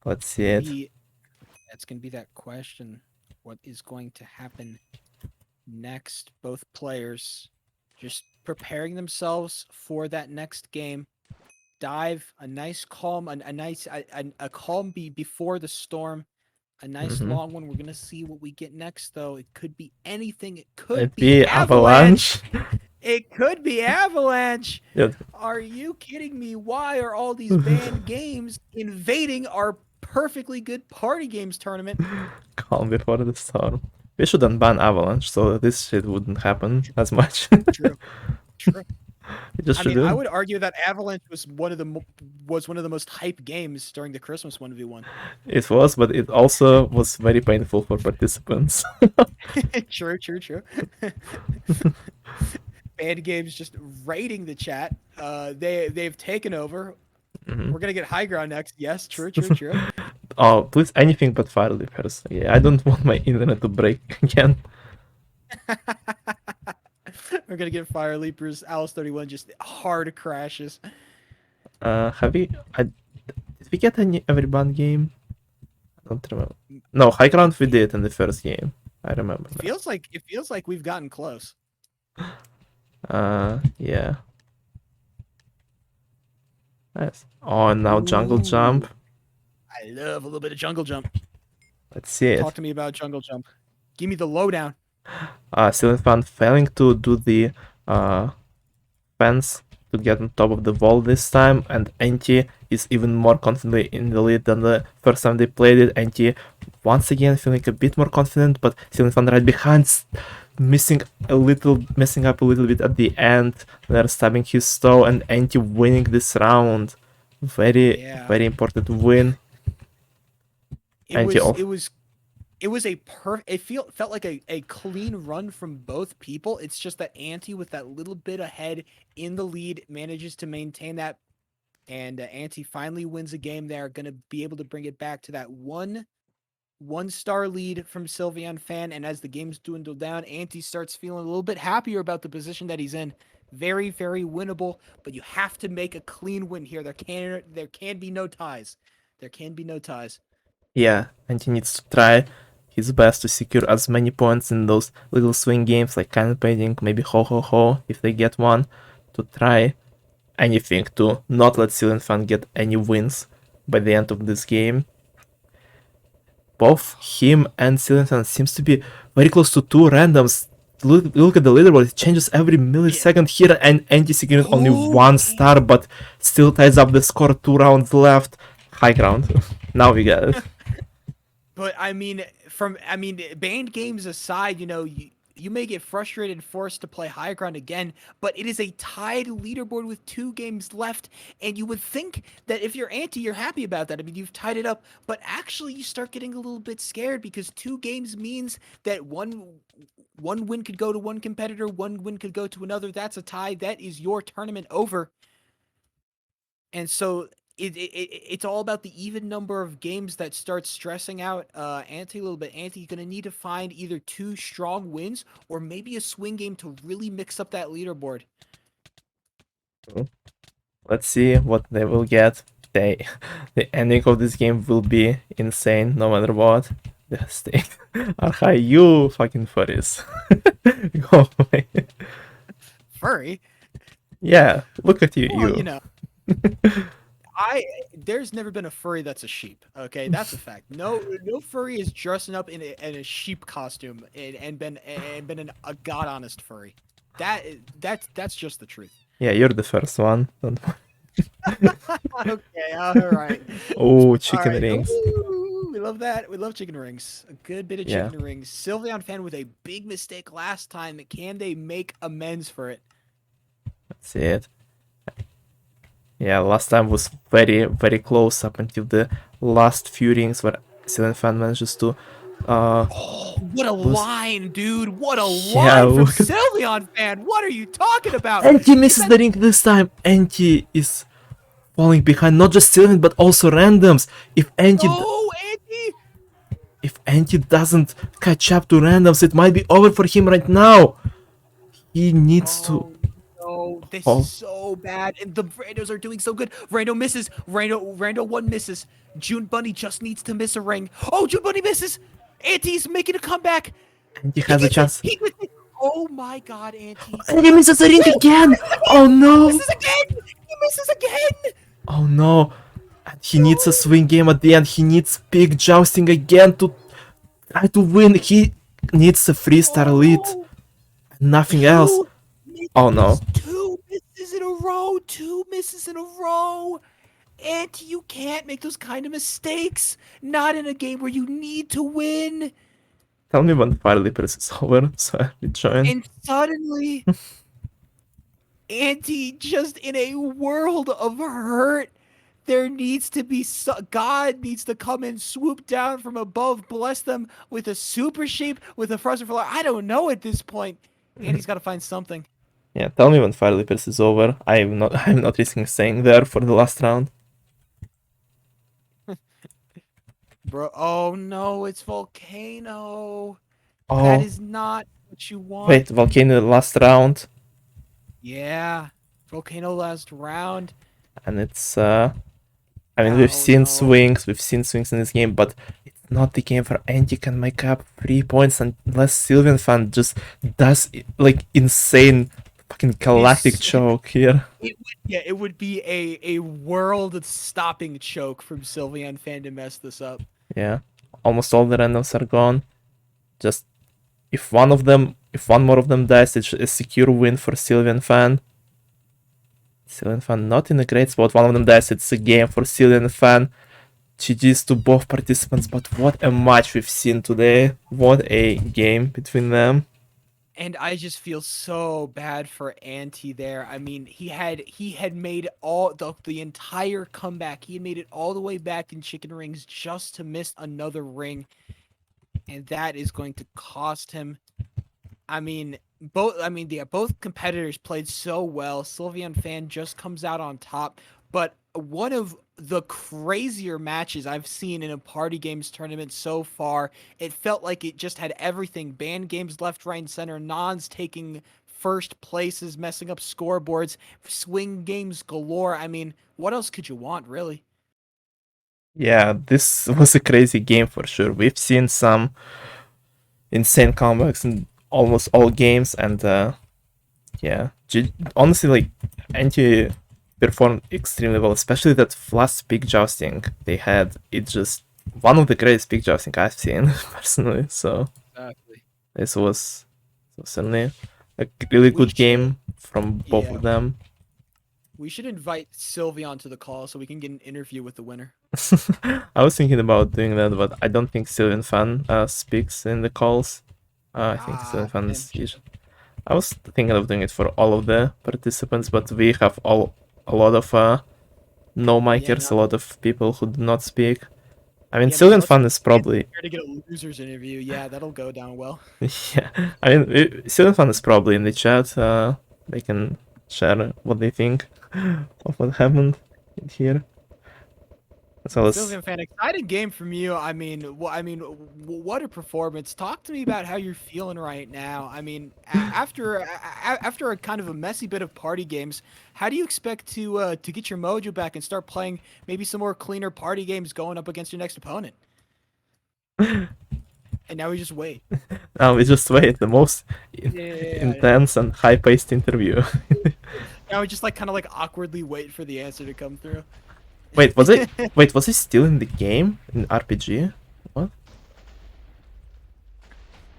let's see Gonna it. be That's gonna be that question. What is going to happen next? Both players just preparing themselves for that next game. Dive, a nice calm, a nice a calm before the storm. A nice Hmm. long one. We're gonna see what we get next, though. It could be anything. It could It'd be be Avalanche. Avalanche. It could be Avalanche. Yeah, Are you kidding me? Why are all these banned games invading our perfectly good party games tournament? calm before the storm. We shouldn't ban Avalanche so that this shit wouldn't happen as much. True. True. We just I should mean, I do would argue that Avalanche was one of the most hype games during the Christmas 1v1. it. It was, but it also was very painful for participants. True, true, true. Band games just raiding the chat. They've taken over. Mhm. We're gonna get high ground next. Yes, true, true, true. Oh, please, anything but Fire Leapers. Yeah, I don't want my internet to break again. We're gonna get Fire Leapers, Alice 31, just hard crashes. Have we? Did we get any every band game? I don't remember. No, High Ground we did in the first game. I remember that. It feels like we've gotten close. Yeah. Nice. Oh, and now Jungle Ooh, Jump. I love a little bit of jungle jump. Let's see it. Talk to me about jungle jump. Give me the lowdown. Silent Fan failing to do the fence to get on top of the wall this time, and Anti is even more confidently in the lead than the first time they played it. Anti once again feeling a bit more confident, but Silent Fan right behind, messing up a little bit at the end. They're stabbing his toe, and Anti winning this round. Very, Yeah. very important win. It Anti was off. it was it was a felt like a clean run from both people. It's just that Ante with that little bit ahead in the lead manages to maintain that, and Ante finally wins a game there. Going to be able to bring it back to that one star lead from Sylveon fan. And as the games dwindle down, Ante starts feeling a little bit happier about the position that he's in. Very, very winnable, but you have to make a clean win here. There can be no ties. There can be no ties. Yeah, and he needs to try his best to secure as many points in those little swing games like cannon painting, maybe ho ho ho if they get one, to try anything to not let Silent Fan get any wins by the end of this game. Both him and Silent Fan seems to be very close to two randoms. Look at the leaderboard, it changes every millisecond here, and Anti securing only one star, but still ties up the score, 2 rounds left. High ground. Now we got it. But banned games aside, you may get frustrated and forced to play high ground again, but it is a tied leaderboard with 2 games left, and you would think that if you're Anti, you're happy about that. I mean, you've tied it up, but actually you start getting a little bit scared because 2 games means that one win could go to one competitor, one win could go to another. That's a tie. That is your tournament over. And so it's all about the even number of games that starts stressing out Ante a little bit. Ante, you're gonna need to find either 2 strong wins or maybe a swing game to really mix up that leaderboard. Let's see what they will get. The ending of this game will be insane no matter what. Devastating. Archai, you fucking furries. Go away. Furry. Yeah, look at you, Well, you. there's never been a furry that's a sheep. Okay, that's a fact. No furry is dressing up in a sheep costume and been a god honest furry. That's just the truth. Yeah, you're the first one. Don't... Okay, all right, Oh, all chicken right. rings. Ooh, we love that. We love chicken rings. A good bit of Yeah, chicken rings. Sylveon fan with a big mistake last time. Can they make amends for it? that's it. Yeah, last time was very, very close up until the last few rings where Silent Fan manages to uh Oh, what a lose. line, dude! What a Yeah, line from Sylveon fan. What are you talking about? Anti He misses said, the ring this time. Anti is falling behind not just Silent but also randoms. "No, Andy! If Anti doesn't catch up to randoms, it might be over for him right now. He needs to Oh no, this is fall. so bad." And the Randos are doing so good. Rando misses. Rando one misses. June Bunny just needs to miss a ring. Oh, June Bunny misses. Anti's making a comeback. Anti He has a gets it. chance. He gets it. Oh my God, Anti! Anti misses the ring again. Oh He no. misses again. He misses again. Oh no. And he needs a No. swing game at the end. He needs big jousting again to try to win. He needs a 3-star lead. Oh. Nothing else. Two Oh no. misses, two misses in a row, two misses in a row. And you can't make those kind of mistakes. Not in a game where you need to win. Tell me when Fire Leapers is over so I rejoin. And suddenly, Auntie just in a world of hurt. There needs to be God needs to come and swoop down from above, bless them with a super shape, with a frozen flower. I don't know at this point. And he's got to find something. Yeah, tell me when Fire Leapers is over. I'm not risking staying there for the last round. Bro, oh no, it's Volcano. That Oh, is not what you want. wait, Volcano last round. Yeah. Volcano last round. And it's I mean Oh no. we've seen swings in this game, but it's not the game for Anti can make up 3 points unless Sylvian Fan just does like insane fucking galactic This choke here. it would be a world stopping choke from Sylveon fan to mess this up. Yeah. Almost all the randoms are gone. Just if one more of them dies, it's a secure win for Sylvian Fan. Sylvian Fan not in a great spot. One of them dies, it's a game for Sylvian Fan. GG's to both participants, but what a match we've seen today. What a game between them. And I just feel so bad for Auntie there. I mean, he had made all the entire comeback. He had made it all the way back in chicken rings just to miss another ring, and that is going to cost him. Both competitors played so well. Sylveon fan just comes out on top, but one of the crazier matches I've seen in a party games tournament so far. It felt like it just had everything. Ban games left, right, and center. Nons taking first places, messing up scoreboards, swing games galore. I mean, what else could you want, really? Yeah, this was a crazy game for sure. We've seen some insane comebacks in almost all games, and yeah, honestly, like Anti performed extremely well, especially that last big jousting they had. It just one of the greatest big jousting I've seen personally. So Exactly. this was certainly a really We good should, game from both yeah, of them. we should invite Sylveon to the call so we can get an interview with the winner. I was thinking about doing that, but I don't think Sylvian Fan speaks in the calls. I think Ah, Sylvian Fan is damn. usually. I was thinking of doing it for all of the participants, but we have a lot of no Yeah, micers, no, a lot of people who do not speak. I mean, yeah, man. Sylvian Let's Fan get is probably here to get a losers interview. Yeah, that'll go down well. yeah. I mean, Sylvian Fan is probably in the chat. They can share what they think of what happened here, as well as Sylvian fan, exciting game from you. What a performance. Talk to me about how you're feeling right now. I mean, after a kind of a messy bit of party games, how do you expect to get your mojo back and start playing maybe some more cleaner party games going up against your next opponent? and now we just wait. Now we just wait. The most Yeah. intense and high-paced interview. Now we just like kind of like awkwardly wait for the answer to come through. Wait, was it? Wait, was he still in the game in RPG? What?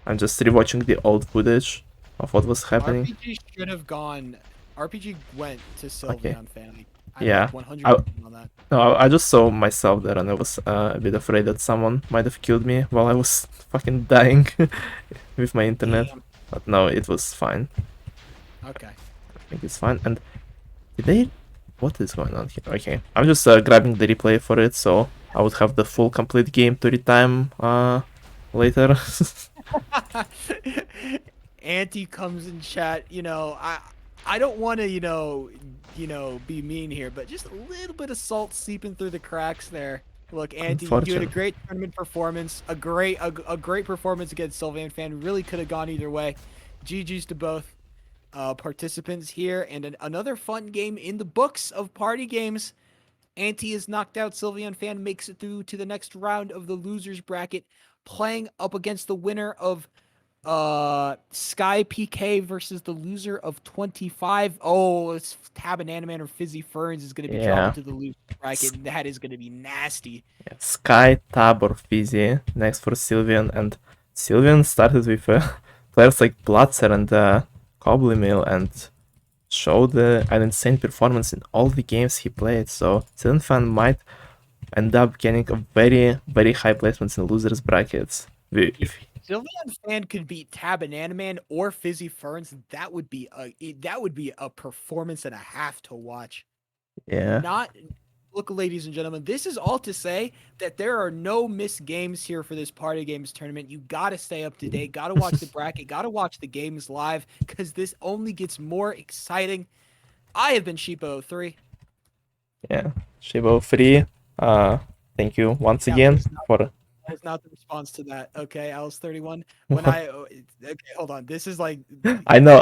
I'm just rewatching the old footage of what was happening. RPG should have gone. RPG went to Okay. Sylveon family. I'm Yeah. like 100% on that. No, I just saw myself there and I was a bit afraid that someone might have killed me while I was fucking dying with my internet. Damn. But no, it was fine. Okay. I think it's fine. And did they... What is going on here? Okay, I'm just grabbing the replay for it, so I would have the full complete game to retime later. Auntie comes in chat. I don't want to be mean here, but just a little bit of salt seeping through the cracks there. Look, Auntie, you had a Unfortunate. great tournament performance, a great performance against Sylveon fan. Really could have gone either way. GG's to both participants here, and another fun game in the books of party games. Auntie is knocked out. Sylveon fan makes it through to the next round of the losers bracket, playing up against the winner of Sky PK versus the loser of 25. Oh, it's Tabananaman or Fizzy Ferns is going to be Yeah. dropping to the loser bracket, and that is going to be nasty. Yeah, Sky, Tab, or Fizzy next for Sylveon, and Sylveon started with players like Blutzer and Cobblemill and showed an insane performance in all the games he played, so Sylveon fan might end up getting a very, very high placements in losers brackets. If Sylveon fan could beat Tabananaman or Fizzy Ferns, that would be a performance and a half to watch. yeah. Look, ladies and gentlemen, this is all to say that there are no missed games here for this party games tournament. You got to stay up to date, got to watch the bracket, got to watch the games live, because this only gets more exciting. I have been Sheepo3. Yeah, Shibo free. Thank you once again for. That is not the response to that. Okay, Alice31. Okay, hold on. This is like I know.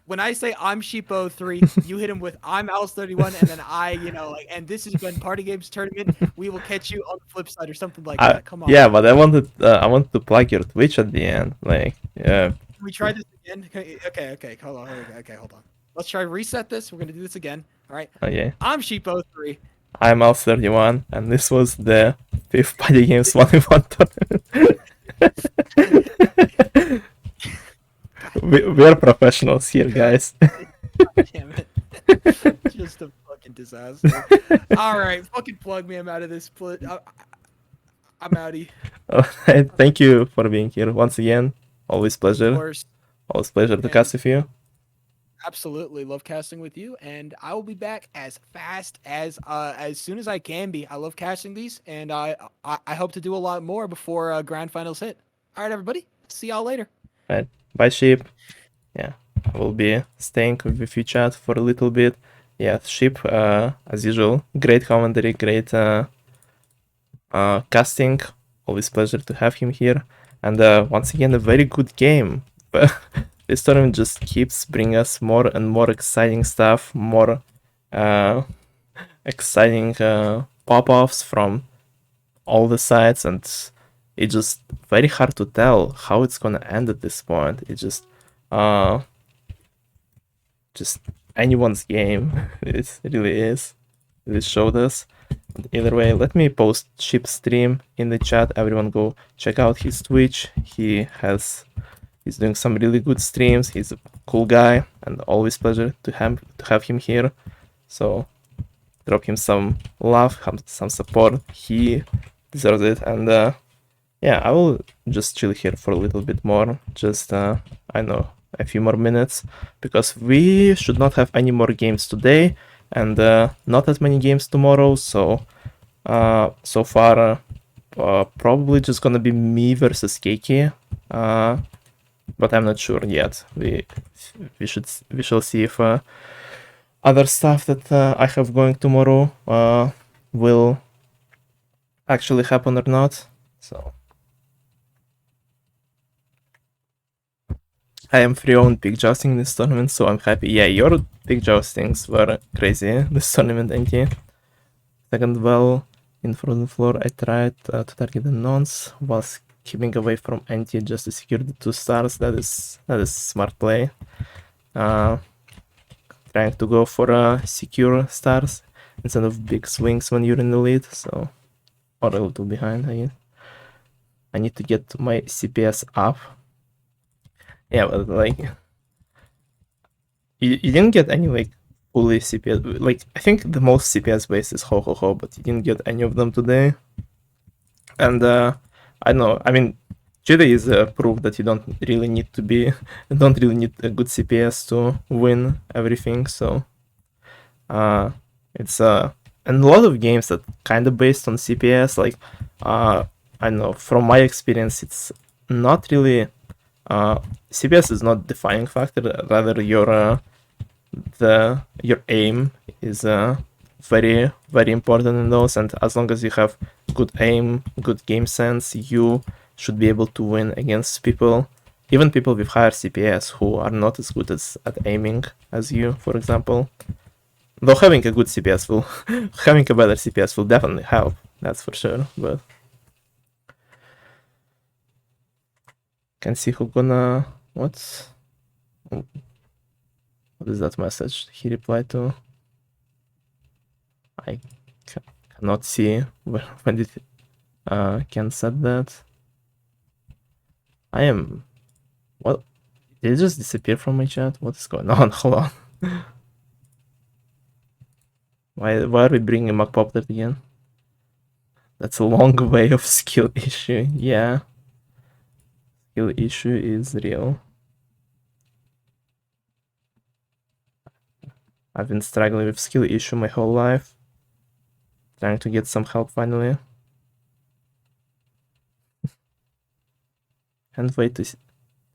when I say I'm Sheepo3, you hit him with I'm Alice31, and then and this has been Party Games Tournament. We will catch you on the flip side or something like that. Come on. Yeah, but I wanted to plug your Twitch at the end. Like, yeah. Can we try this again? Okay, hold on. Okay, hold on. Let's try reset this. We're gonna do this again. All right. Okay. I'm Sheepo3. I'm Al31, and this was the 5th Party Games 1v1 tournament. We're professionals here, guys. Damn it. Just a fucking disaster. All right, fucking plug me. I'm out of this. I'm outie. Alright, thank you for being here once again. Always Of pleasure. course. Always pleasure to cast with you. Absolutely love casting with you, and I will be back as fast as soon as I can be. I love casting these, and I hope to do a lot more before grand finals hit. All right, everybody. See y'all later. Right. Bye, sheep. Yeah, I will be staying with you chat for a little bit. Yeah, sheep, as usual, great commentary, great casting. Always pleasure to have him here. And once again, a very good game. This tournament just keeps bringing us more and more exciting stuff, more exciting pop-offs from all the sides, and it's just very hard to tell how it's gonna end at this point. It's just anyone's game. It really is. It showed us. But either way, let me post Sheep's stream in the chat. Everyone go check out his Twitch. He's doing some really good streams. He's a cool guy, and always pleasure to have him here. So drop him some love, some support. He deserves it. And yeah, I will just chill here for a little bit more. Just I know, a few more minutes, because we should not have any more games today, and not as many games tomorrow. So so far, probably just gonna be me versus Keiki. But I'm not sure yet. We shall see if other stuff that I have going tomorrow will actually happen or not. So I am free on pick jousting this tournament, so I'm happy. Yeah, your pick joustings were crazy this tournament, NT. Second well in front of the floor, I tried to target the nonce while keeping away from anti just to secure the 2 stars. That is smart play. Trying to go for secure stars instead of big swings when you're in the lead. So, or a little behind. I need to get my CPS up. Yeah, but like you didn't get any like fully CPS. Like I think the most CPS based is ho ho ho, but you didn't get any of them today. And I don't know. I mean, GD is a proof that you don't really need a good CPS to win everything. So it's and a lot of games that kind of based on CPS. Like I don't know. From my experience, it's not really. CPS is not defining factor. Rather, your aim is very very important in those. And as long as you have good aim, good game sense, you should be able to win against people, even people with higher CPS who are not as good at aiming as you, for example. Though having a good CPS will, having a better CPS will definitely help. That's for sure. But can see who gonna what is that message he replied to? I cannot see when did Ken said that. I am what? Did it just disappear from my chat? What is going on? Hold on. Why are we bringing Mac Poplet again? That's a long way of skill issue. Yeah. Skill issue is real. I've been struggling with skill issue my whole life. Trying to get some help finally. Can't wait to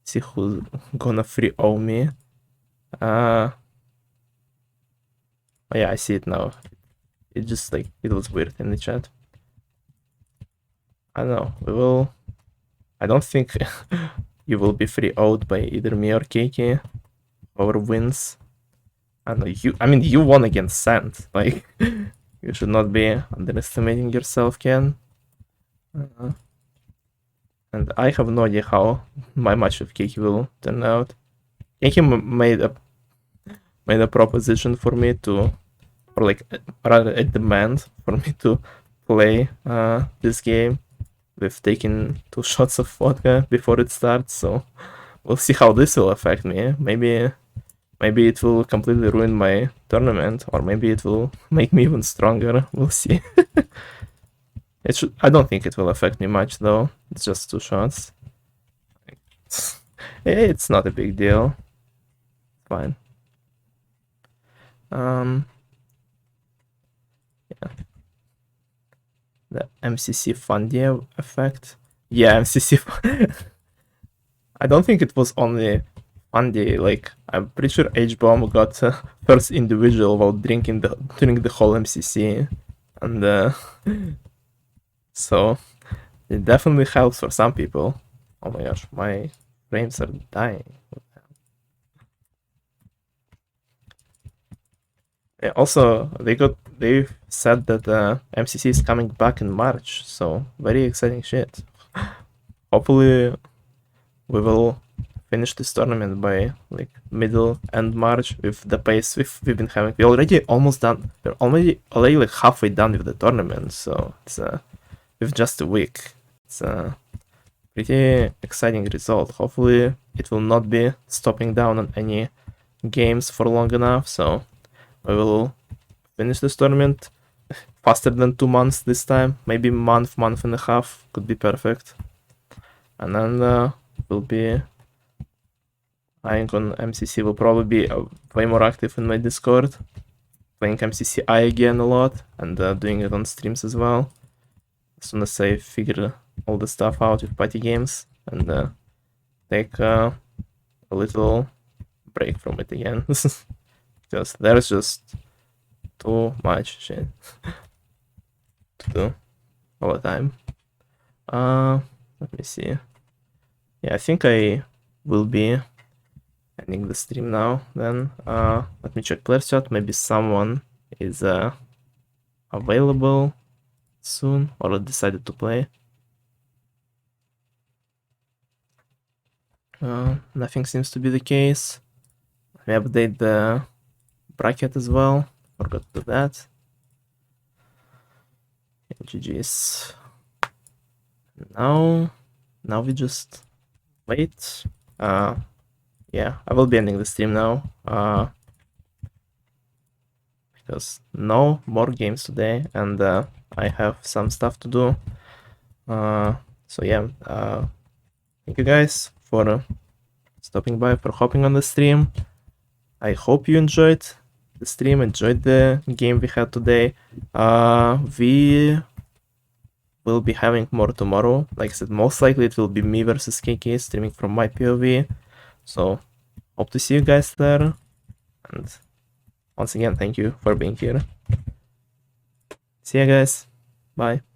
see who's gonna 3-0 me. Oh yeah, I see it now. It just like it was weird in the chat. I don't know. We will. I don't think you will be 3-0'd by either me or Keiki. Whoever wins. I don't know. I mean, you won against Sand. Like, you should not be underestimating yourself, Ken. And I have no idea how my match with Keiki will turn out. Keiki made a proposition for me to, or like rather a demand for me to play this game with taking 2 shots of vodka before it starts. So we'll see how this will affect me. Maybe it will completely ruin my tournament, or maybe it will make me even stronger. We'll see. I don't think it will affect me much though. It's just 2 shots. It's not a big deal. Fine. Yeah. The MCC Fundia effect. Yeah, MCC. I don't think it was only Fundy. Like, I'm pretty sure H-Bomb got first individual while during the whole MCC, and so it definitely helps for some people. Oh my gosh, my frames are dying. Yeah, also, they said that MCC is coming back in March, so very exciting shit. Hopefully, we will finish this tournament by like middle and March with the pace we've been having. We're already almost done. We're already like halfway done with the tournament, so it's with just a week. It's a pretty exciting result. Hopefully, it will not be stopping down on any games for long enough. So we will finish this tournament faster than 2 months this time. Maybe month and a half could be perfect. And then we'll be eyeing on MCC. Will probably be way more active in my Discord, playing MCCI again a lot, and doing it on streams as well. As soon as I figure all the stuff out with party games, and take a little break from it again. Because there's just too much shit to do all the time. Let me see. Yeah, I think I will be ending the stream now. Then let me check player chat. Maybe someone is available soon or decided to play. Nothing seems to be the case. Let me update the bracket as well. Forgot to do that. GG's. Now we just wait. Yeah, I will be ending the stream now. Because no more games today, and I have some stuff to do. So yeah, thank you guys for stopping by, for hopping on the stream. I hope you enjoyed the stream, enjoyed the game we had today. We will be having more tomorrow. Like I said, most likely it will be me versus KK streaming from my POV. So hope to see you guys there. And once again, thank you for being here. See you guys. Bye.